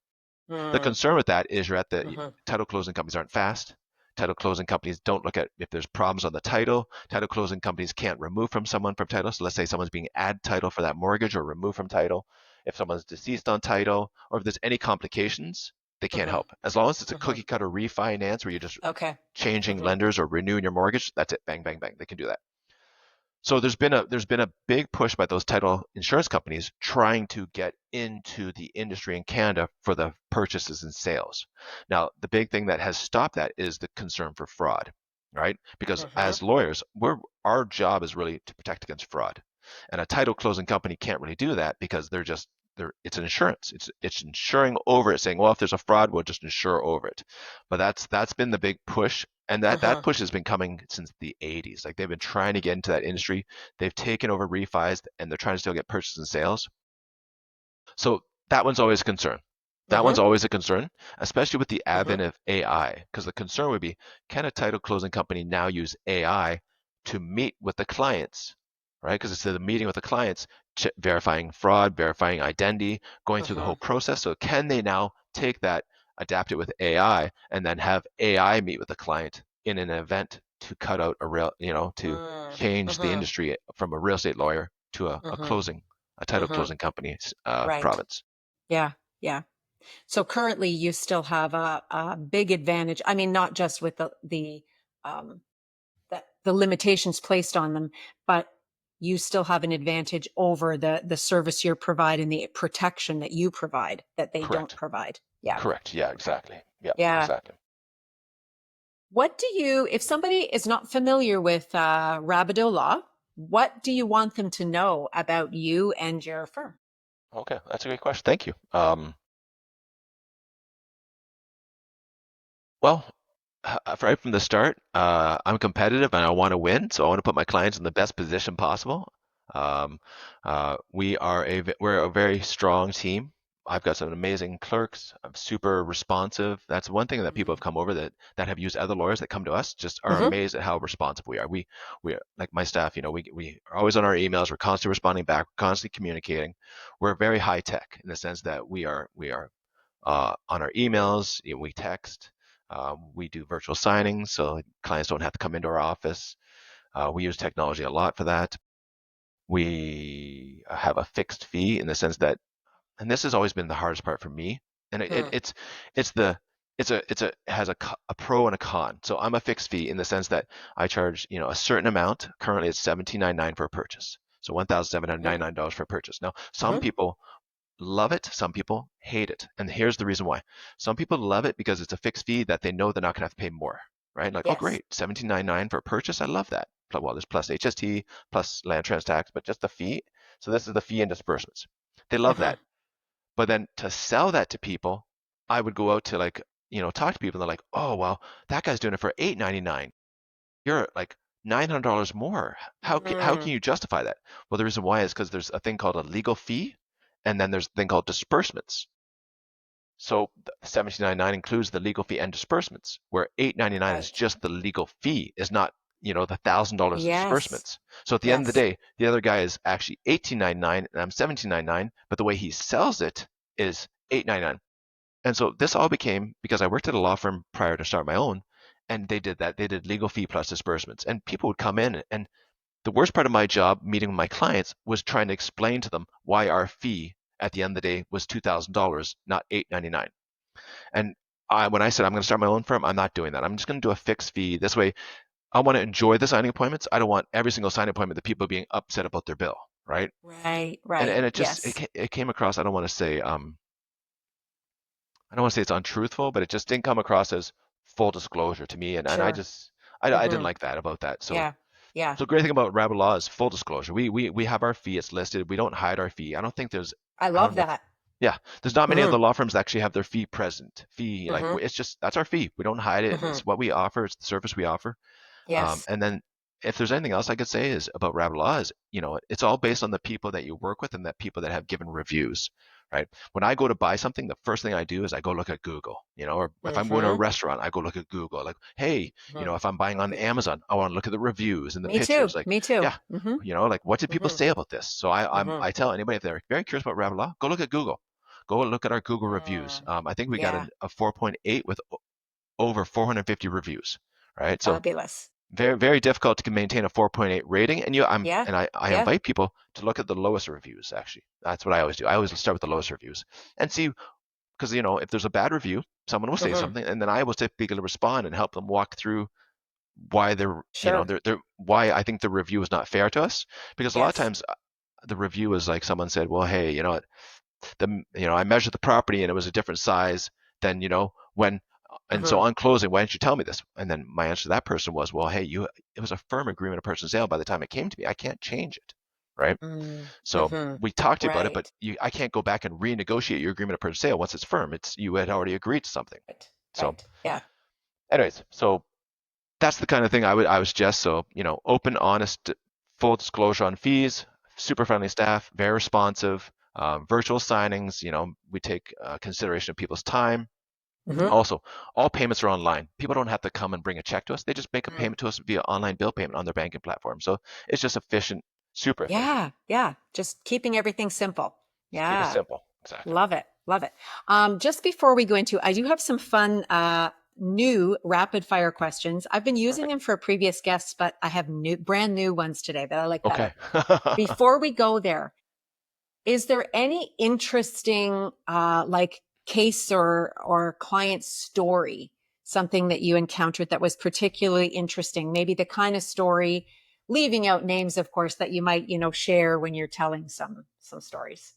The Mm. concern with that is you're at the Hmm. title closing companies aren't fast. Title closing companies don't look at if there's problems on the title. Title closing companies can't remove from someone from title. So let's say someone's being add title for that mortgage or removed from title. If someone's deceased on title, or if there's any complications, they can't Hmm. help. As long as it's a Hmm. cookie cutter refinance where you're just Okay. changing Hmm. lenders or renewing your mortgage, that's it. Bang, bang, bang. They can do that. So there's been a big push by those title insurance companies trying to get into the industry in Canada for the purchases and sales. Now, the big thing that has stopped that is the concern for fraud, right? Because Hmm. as lawyers, our job is really to protect against fraud. And a title closing company can't really do that because it's an insurance. It's insuring over it, saying, well, if there's a fraud, we'll just insure over it. But that's been the big push, and that Hmm. push has been coming since the 80s. Like they've been trying to get into that industry. They've taken over refis, and they're trying to still get purchases and sales. So that one's always a concern. That one's Hmm. always a concern, especially with the Hmm. advent of AI, because the concern would be, can a title closing company now use AI to meet with the clients, right? Because it's the meeting with the clients, verifying fraud, verifying identity, going through the Hmm. whole process. So can they now take that, adapt it with AI, and then have AI meet with the client in an event to cut out to Mm. change the Hmm. industry from a real estate lawyer to Hmm. a title Hmm. closing company's Right. province. Yeah. Yeah. So currently you still have a big advantage. I mean, not just with um, the limitations placed on them, but you still have an advantage over the service you provide and the protection that you provide that they don't Correct. provide. Yeah. Correct. Yeah, Okay. exactly. Yeah, Yeah. exactly. What do you, if somebody is not familiar with Rabideau law, what do you want them to know about you and your firm? Okay, that's a great question. Thank you. Well, right from the start, I'm competitive and I want to win, so I want to put my clients in the best position possible. Um, we're a very strong team. I've got some amazing clerks. I'm super responsive. That's one thing that people have come over that have used other lawyers that come to us just are Mm-hmm. amazed at how responsive we are. We are, like my staff, we are always on our emails. We're constantly responding back. We're constantly communicating. We're very high tech in the sense that we are on our emails. We text. We do virtual signings, so clients don't have to come into our office. We use technology a lot for that. We have a fixed fee in the sense that, and this has always been the hardest part for me, and Mm. it's the it's a it has a pro and a con. So I'm a fixed fee in the sense that I charge a certain amount. Currently, it's $17.99 for a purchase. So Mm-hmm. $1,799 for a purchase. Now, some Mm-hmm. people love it. Some people hate it. And here's the reason why. Some people love it because it's a fixed fee that they know they're not going to have to pay more, right? Like, oh, Yes. great, 17.99 for a purchase. I love that. Well, there's plus HST, plus land trans tax, but just the fee. So this is the fee and disbursements. They love Uh-huh. that. But then to sell that to people, I would go out to talk to people and they're like, oh, well, that guy's doing it for 8.99. You're like $900 more. How Mm. can you justify that? Well, the reason why is because there's a thing called a legal fee, and then there's a thing called disbursements. So the 17.99 includes the legal fee and disbursements, where 8.99 is Right. just the legal fee, is not the $1,000 of Yes. disbursements. So at the end of the Yes. day, the other guy is actually 18.99 and I'm 17.99, but the way he sells it is 8.99. And so this all became because I worked at a law firm prior to start my own, and they did that. They did legal fee plus disbursements, and people would come in, and the worst part of my job meeting with my clients was trying to explain to them why our fee at the end of the day was $2,000, not 8.99. And when I said I'm going to start my own firm, I'm not doing that. I'm just going to do a fixed fee. This way, I want to enjoy the signing appointments. I don't want every single signing appointment the people being upset about their bill, right? Right. And Right. and Yes. it came across. I don't want to say it's untruthful, but it just didn't come across as full disclosure to me, and I Sure. just I didn't Mm-hmm. like that about that. So Yeah. Yeah. the great thing about Rabbit Law is full disclosure. We have our fee. It's listed. We don't hide our fee. I don't think there's I I love don't know if that. yeah, there's not many Mm-hmm. other law firms that actually have their fee present. Fee like Mm-hmm. it's just that's our fee. We don't hide it. Mm-hmm. It's what we offer. It's the service we offer. Yes. And then if there's anything else I could say is about Rabbit Law is, it's all based on the people that you work with and the people that have given reviews, right? When I go to buy something, the first thing I do is I go look at Google, or if I'm going to a Mm-hmm. restaurant, I go look at Google. Like, hey, Mm-hmm. if I'm buying on Amazon, I want to look at the reviews and the Me too. pictures. Like, Me too. yeah, Mm-hmm. like what did people Mm-hmm. say about this? So Mm-hmm. I tell anybody if they're very curious about Rabbit Law, go look at Google. Go and look at our Google reviews. Mm. I think we got Yeah. a 4.8 with over 450 reviews, right? So Fabulous. very very difficult to maintain a 4.8 rating, and Yeah. I Yeah. invite people to look at the lowest reviews. Actually, that's what I always do. I always start with the lowest reviews and see, because if there's a bad review, someone will say Mm-hmm. something, and then I will typically respond and help them walk through why Sure. they're why I think the review is not fair to us, because a lot of Yes. times the review is like someone said, well, hey, I measured the property and it was a different size than when, and so Mm-hmm. on closing, why didn't you tell me this? And then my answer to that person was, well, hey, it was a firm agreement of purchase and sale by the time it came to me. I can't change it, right? So Mm-hmm. we talked to you about it, but Right. I can't go back and renegotiate your agreement of purchase and sale once it's firm. It's you had already agreed to something. Right. So, Right. Yeah. anyways, so that's the kind of thing I would suggest. So open, honest, full disclosure on fees, super friendly staff, very responsive. Virtual signings, we take consideration of people's time. Mm-hmm. Also, all payments are online. People don't have to come and bring a check to us. They just make a Mm. payment to us via online bill payment on their banking platform. So it's just efficient, super efficient. Yeah. Yeah. Just keeping everything simple. Just keep it Yeah. simple. Exactly. Love it. Love it. Just before we go into, I do have some fun, new rapid fire questions. I've been using Perfect. them for previous guests, but I have brand new ones today that I like Okay. better. Before we go there, is there any interesting, like case or client story, something that you encountered that was particularly interesting? Maybe the kind of story, leaving out names, of course, that you might, share when you're telling some stories.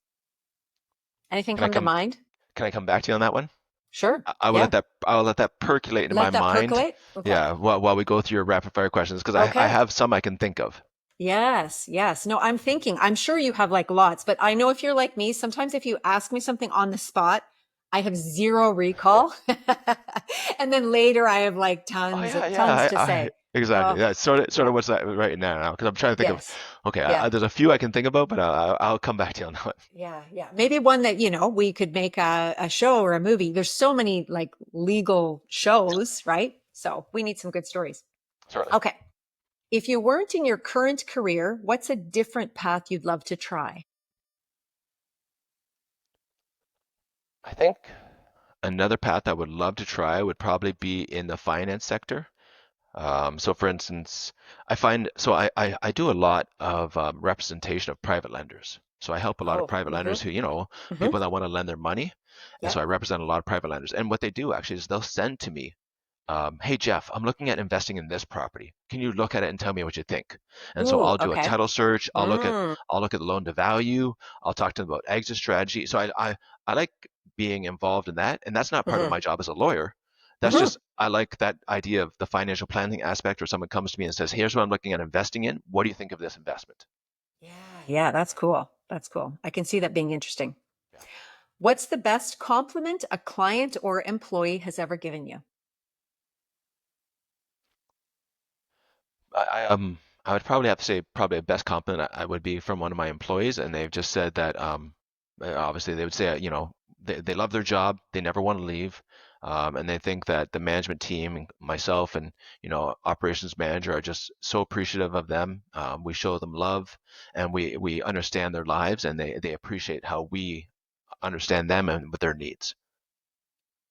Anything Can I come to come? mind? Can I come back to you on that one? Sure. I will Yeah. let that percolate in my Let that mind. percolate. Okay. Yeah, while we go through your rapid fire questions, because I Okay. have some I can think of. Yes. Yes. No, I'm thinking, I'm sure you have like lots, but I know if you're like me, sometimes if you ask me something on the spot, I have zero Yeah. recall. And then later I have like Oh tons, yeah, yeah. tons to I say. exactly. Oh, That's sort of yeah. what's that right now. Because I'm trying to think of. Yes. Okay, Yeah. there's a few I can think about, but I'll come back to you on that one. Yeah. Yeah. Maybe one that, we could make a show or a movie. There's so many like legal Yeah, shows, right? So we need some good stories. certainly. Okay. If you weren't in your current career, what's a different path you'd love to try? I think another path I would love to try would probably be in the finance sector. So for instance, I find so I do a lot of representation of private lenders. So I help a lot of Oh, private lenders who, mm-hmm. people that want to lend their money. And so Yep. I represent a lot of private lenders. And what they do actually is they'll send to me, hey Geoff, I'm looking at investing in this property. Can you look at it and tell me what you think? And so Ooh, I'll do a okay. title search. Mm, I'll look at the loan to value. I'll talk to them about exit strategy. So I like being involved in that, and that's not part of mm-hmm. my job as a lawyer. That's Mm-hmm. just I like that idea of the financial planning aspect, where someone comes to me and says, "Here's what I'm looking at investing in. What do you think of this investment?" Yeah. Yeah, that's cool. That's cool. I can see that being interesting. Yeah. What's the best compliment a client or employee has ever given you? I would probably have to say probably the best compliment I would be from one of my employees, and they've just said that obviously they would say they love their job, they never want to leave, and they think that the management team, and myself, and operations manager are just so appreciative of them. We show them love, and we understand their lives, and they appreciate how we understand them and with their needs.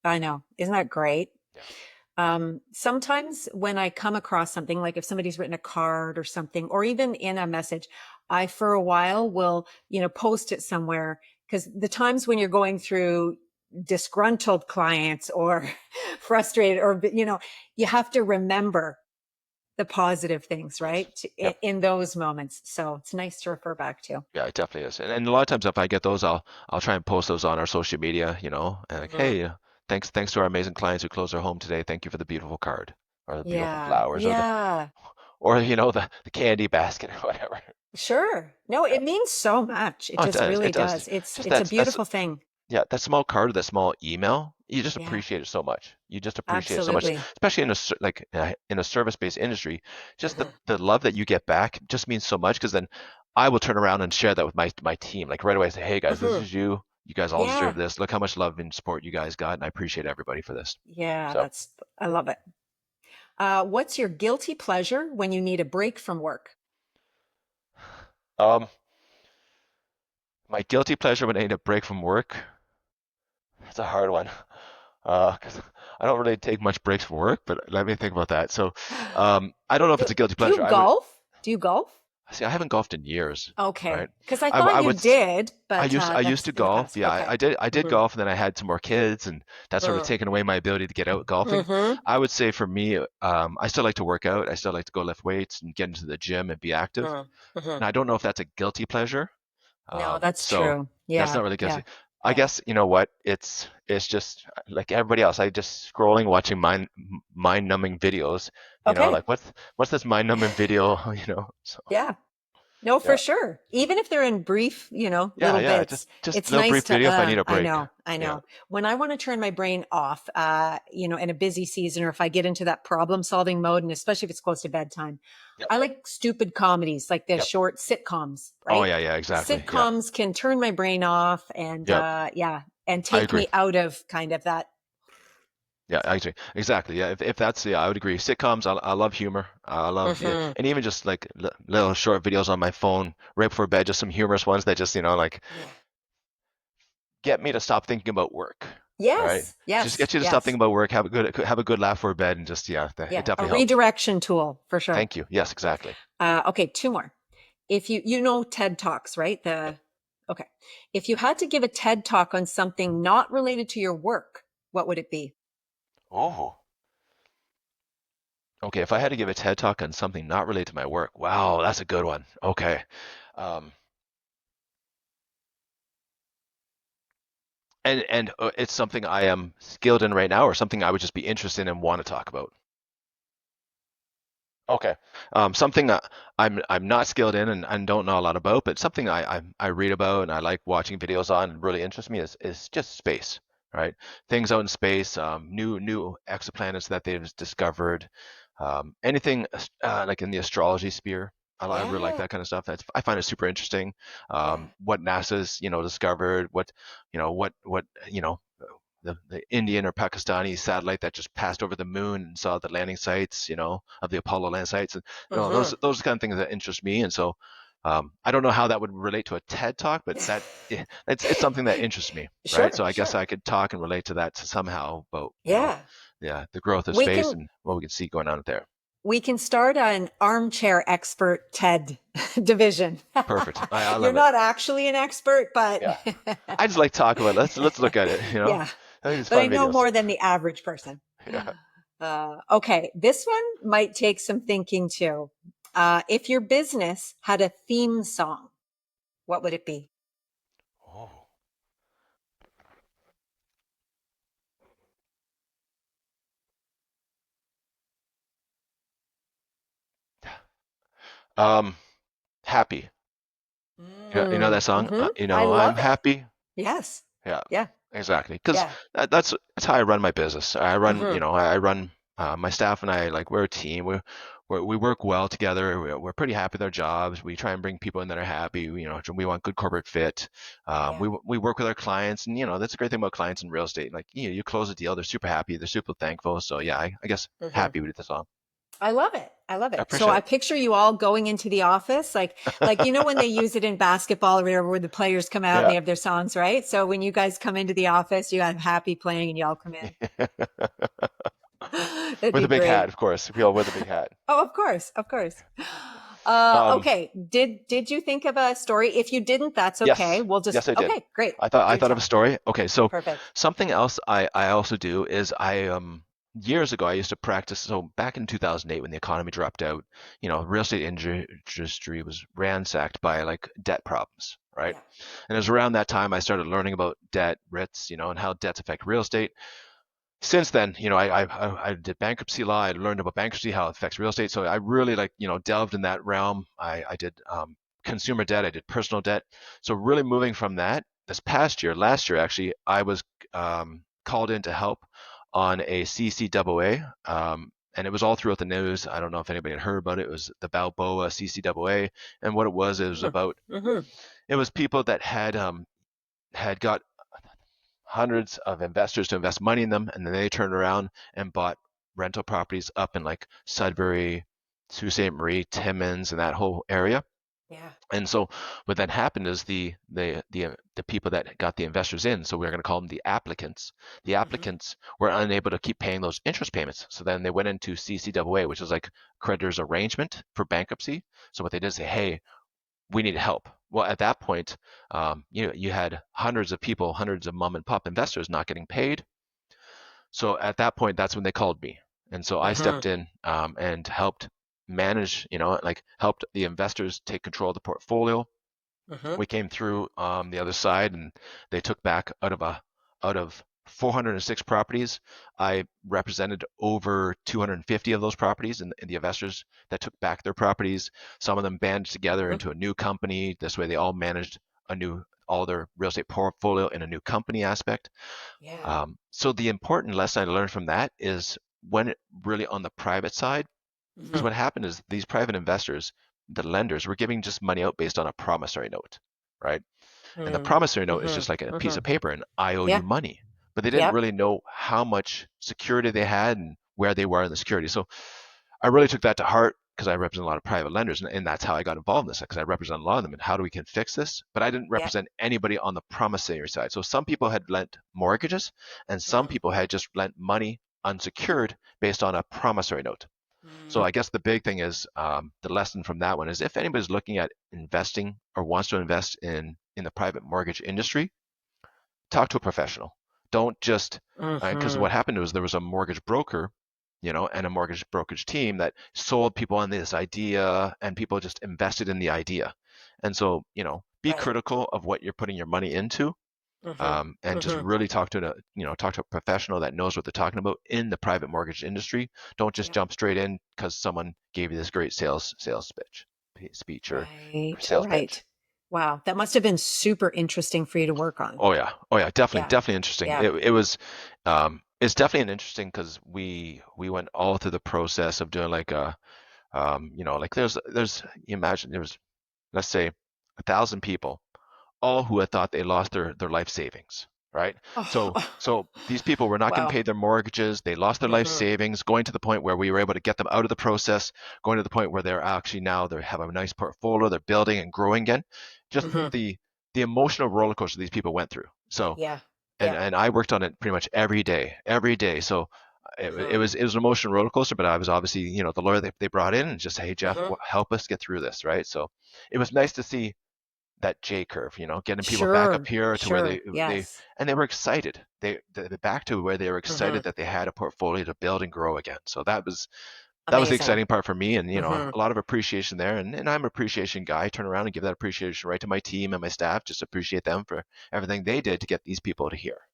I know. Isn't that great? Yeah. Sometimes when I come across something, like if somebody's written a card or something, or even in a message, I for a while will, post it somewhere because the times when you're going through disgruntled clients or frustrated or, you have to remember the positive things, Yes. right? Yep. In those moments. So it's nice to refer back to. Yeah, it definitely is. And a lot of times if I get those, I'll try and post those on our social media, and like, Mhm. hey, thanks to our amazing clients who closed their home today. Thank you for the beautiful card or the beautiful Yeah. flowers Yeah. or the candy basket or whatever. Sure. No, Yeah. it means so much. It Oh, it just does. It really does. does. It's Just it's a that's beautiful thing. yeah, that small card or that small email, you just Yeah. appreciate it so much. You just appreciate it so much, Absolutely. especially in a service-based industry. Just Mhm. the love that you get back just means so much because then I will turn around and share that with my team. Like right away, say, hey guys, this Mhm. is you. You guys all deserve Yeah. this. Look how much love and support you guys got, and I appreciate everybody for this. Yeah, So, I love it. What's your guilty pleasure when you need a break from work? um, my guilty pleasure when I need a break from work, that's a hard one. 'Cause I don't really take much breaks from work, but let me think about that. So, I don't know if Do, it's a guilty do pleasure. you I would golf? Do you golf? see. I haven't golfed in years, right? Okay. Because I I thought you would. did, but I used that's to in the golf. past. Yeah, Okay. I did Mm-hmm. golf, and then I had some more kids, and that sort of taken away my ability to get out golfing. Mm-hmm. I would say for me, I still like to work out. I still like to go lift weights and get into the gym and be active. Mm-hmm. And I don't know if that's a guilty pleasure. No, that's So true. that's Yeah. not really Yeah. guilty. I Yeah. guess you know what? It's just like everybody else. I just scrolling, watching mind-numbing videos. Okay. Like what's this mind-numbing video? So Yeah. No, for yeah, sure. Even if they're in brief, yeah, little yeah. bits, Just a it's little nice brief to, video if I need a I break. know, I Yeah, know. When I want to turn my brain off, in a busy season, or if I get into that problem solving mode, and especially if it's close to bedtime, yep, I like stupid comedies, like the yep. short sitcoms, Oh right? yeah, yeah, exactly. Yeah, Sitcoms can turn my brain off and, yep. yeah, and I take agree. me out of kind of that. Yeah, I agree. Exactly. Yeah, if that's yeah, I would agree. Sitcoms, I love humor. I love yeah, Hmm. and even just like little short videos on my phone right before bed, just some humorous ones that just like Yeah. get me to stop thinking about work. Right? Yes, Just yes, get you to stop yes. thinking about work. Have a good laugh for bed, and just yeah, it Yeah. A definitely helps. redirection tool for sure. Thank you. Yes, exactly. Okay, two more. If you know TED Talks, right? Yep. Okay. If you had to give a TED Talk on something not related to your work, what would it be? Oh. Okay, if I had to give a TED talk on something not related to my work, wow, that's a good one. Okay. Um, and it's something I am skilled in right now, or something I would just be interested in and want to talk about. Okay. Something I'm not skilled in and don't know a lot about, but something I read about and I like watching videos on and really interests me is just space. right? Things out in space, new exoplanets that they've discovered, anything like in the astrology sphere. I really like Yeah. that kind of stuff. I find it super interesting. Yeah. What NASA's discovered, what the Indian or Pakistani satellite that just passed over the moon and saw the landing sites, of the Apollo land sites, and Mm-hmm. those kind of things that interest me. And so I don't know how that would relate to a TED talk, but it's something that interests me, right? Sure, So I guess sure. I could talk and relate to that somehow about, Yeah. yeah, the growth of We space can and what we can see going on there. we can start an armchair expert TED division. Perfect. I You're love it. not actually an expert, but Yeah. I just like talk about it. Let's look at it. yeah, I think it's but I fun know videos. more than the average person. Yeah. Okay, this one might take some thinking too. If your business had a theme song, what would it be? Oh. Um, happy. You know that song? I I'm love it. happy. Yes. Yeah, Yeah. exactly. Because Yeah. that's how I run my business. I run, Hmm. I run my staff and I like we're a team. We work well together. We're pretty happy with our jobs. We try and bring people in that are happy. We want good corporate fit. Yeah. We work with our clients, and that's a great thing about clients in real estate. Like you close a deal, they're super happy, they're super thankful. So yeah, I guess Hmm. happy with the song. I love it. I love I it. So appreciate I it. picture you all going into the office, like when they use it in basketball or whatever, where the players come out and Yeah, they have their songs, right? So when you guys come into the office, you got happy playing, and you all come in. That'd with be a big hat, great. of course. We all with a big hat. Oh, of course, of course. Um, Okay. Did you think of a story? If you didn't, that's okay. Yes, We'll just yes, I did. okay, great. I Do thought of a tell. story. Okay, so Perfect. something else I also do is years ago I used to practice. So back in 2008 when the economy dropped out, real estate industry was ransacked by like debt problems, right? Yeah. And it was around that time I started learning about debt, RITs, and how debts affect real estate. Since then, I did bankruptcy law. I learned about bankruptcy, how it affects real estate. So I really delved in that realm. I did consumer debt. I did personal debt. So really moving from that, last year actually, I was called in to help on a CCAA. And it was all throughout the news. I don't know if anybody had heard about it. It was the Balboa CCAA, and what it was about. Mm-hmm. It was people that had got hundreds of investors to invest money in them, and then they turned around and bought rental properties up in like Sudbury, Sault Ste. Marie, Timmins, and that whole area. Yeah. And so what then happened is the people that got the investors in, so we're going to call them the applicants. The Mm-hmm. applicants were unable to keep paying those interest payments. So then they went into CCAA, which is like creditors arrangement for bankruptcy. So what they did is say, hey, we need help. Well, at that point, you had hundreds of people, hundreds of mom and pop investors not getting paid. So at that point, that's when they called me, and so I Mm-hmm. stepped in and helped manage, like helped the investors take control of the portfolio. Mm-hmm. We came through the other side, and they took back out of 406 properties. I represented over 250 of those properties, and the investors that took back their properties. Some of them banded together Mm-hmm. into a new company. This way, they all managed all their real estate portfolio in a new company aspect. Yeah. So the important lesson I learned from that is when it really on the private side, because Mm-hmm. what happened is these private investors, the lenders, were giving just money out based on a promissory note, right? And the promissory note is just like Mm-hmm. a piece Mm-hmm. of paper, and I owe you Yeah. money. But they didn't Yep. really know how much security they had and where they were in the security. So I really took that to heart because I represent a lot of private lenders, and that's how I got involved in this because I represent a lot of them and how do we can fix this. But I didn't Yep. represent anybody on the promissory side. So some people had lent mortgages, and some Mm-hmm. people had just lent money unsecured based on a promissory note. So Mm-hmm. I guess the big thing is the lesson from that one is if anybody's looking at investing or wants to invest in the private mortgage industry, talk to a professional. Don't just because Mm-hmm. what happened was there was a mortgage broker, and a mortgage brokerage team that sold people on this idea, and people just invested in the idea. And so, be Right. critical of what you're putting your money into, Mm-hmm. and just Mm-hmm. really talk to a professional that knows what they're talking about in the private mortgage industry. Don't just Yeah. jump straight in because someone gave you this great sales speech or Right. sales pitch. Right. Wow. That must have been super interesting for you to work on. Oh yeah, definitely, Yeah. definitely interesting. Yeah. It was, it's definitely an interesting because we went all through the process of doing like a, like there's you imagine there was, let's say, 1,000 people, all who had thought they lost their life savings, right? So Oh, so these people were not getting wow. paid their mortgages. They lost their life Hmm. savings, going to the point where we were able to get them out of the process, going to the point where they're actually now they have a nice portfolio, they're building and growing again. Just Hmm. the emotional roller coaster these people went through. So Yeah. and Yeah. and I worked on it pretty much every day, every day. So it Hmm. was an emotional roller coaster, but I was obviously, the lawyer they brought in and just, hey Geoff, Hmm. help us get through this, right? So it was nice to see that J curve, getting people back up Sure. here to where Sure. Yes. they were excited. They back to where they were excited Hmm. that they had a portfolio to build and grow again. So that was the Amazing. exciting part for me, and Hmm. a lot of appreciation there. And I'm an appreciation guy. I turn around and give that appreciation right to my team and my staff. Just appreciate them for everything they did to get these people to here.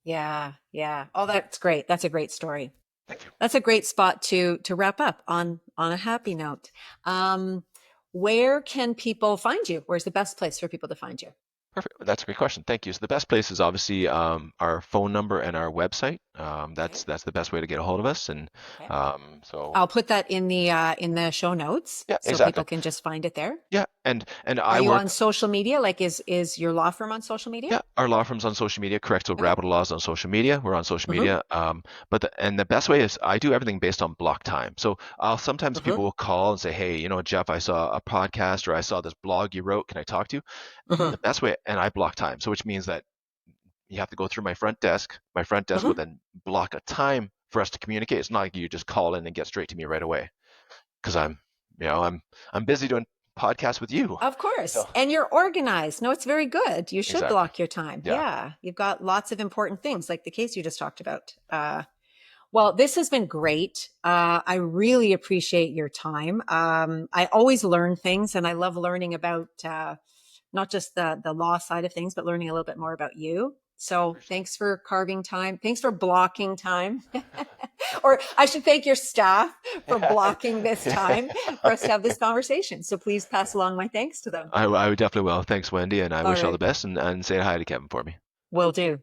Yeah. Yeah. Oh, that's great. That's a great story. Thank you. That's a great spot to wrap up on a happy note. Um, where can people find you? Where's the best place for people to find you? Perfect. That's a great question. Thank you. So the best place is obviously our phone number and our website. Okay. That's the best way to get a hold of us. And Okay. so I'll put that in the show notes yeah, so exactly. people can just find it there. Yeah, and Are I you work. on social media? Like is your law firm on social media? Yeah, our law firm's on social media, correct? So Okay. Rabideau Law's on social media. We're on social Mm-hmm. media. And the best way is I do everything based on block time. So I'll sometimes Mm-hmm. people will call and say, hey, Geoff, I saw a podcast or I saw this blog you wrote. Can I talk to you? Mm-hmm. The best way, and I block time. So which means that you have to go through my front desk. My front desk will Mm-hmm. then block a time for us to communicate. It's not like you just call in and get straight to me right away because I'm busy doing podcasts with you. Of course. So And you're organized. No, it's very good. You should exactly. block your time. Yeah. Yeah. You've got lots of important things like the case you just talked about. Well, this has been great. I really appreciate your time. I always learn things and I love learning about not just the law side of things, but learning a little bit more about you. So Appreciate thanks for carving time. Thanks for blocking time. Or I should thank your staff for blocking this it. time for us to have this conversation. So please pass along my thanks to them. I definitely will. Thanks, Wendy, and I All wish all the right. best and say hi to Kevin for me. Will do.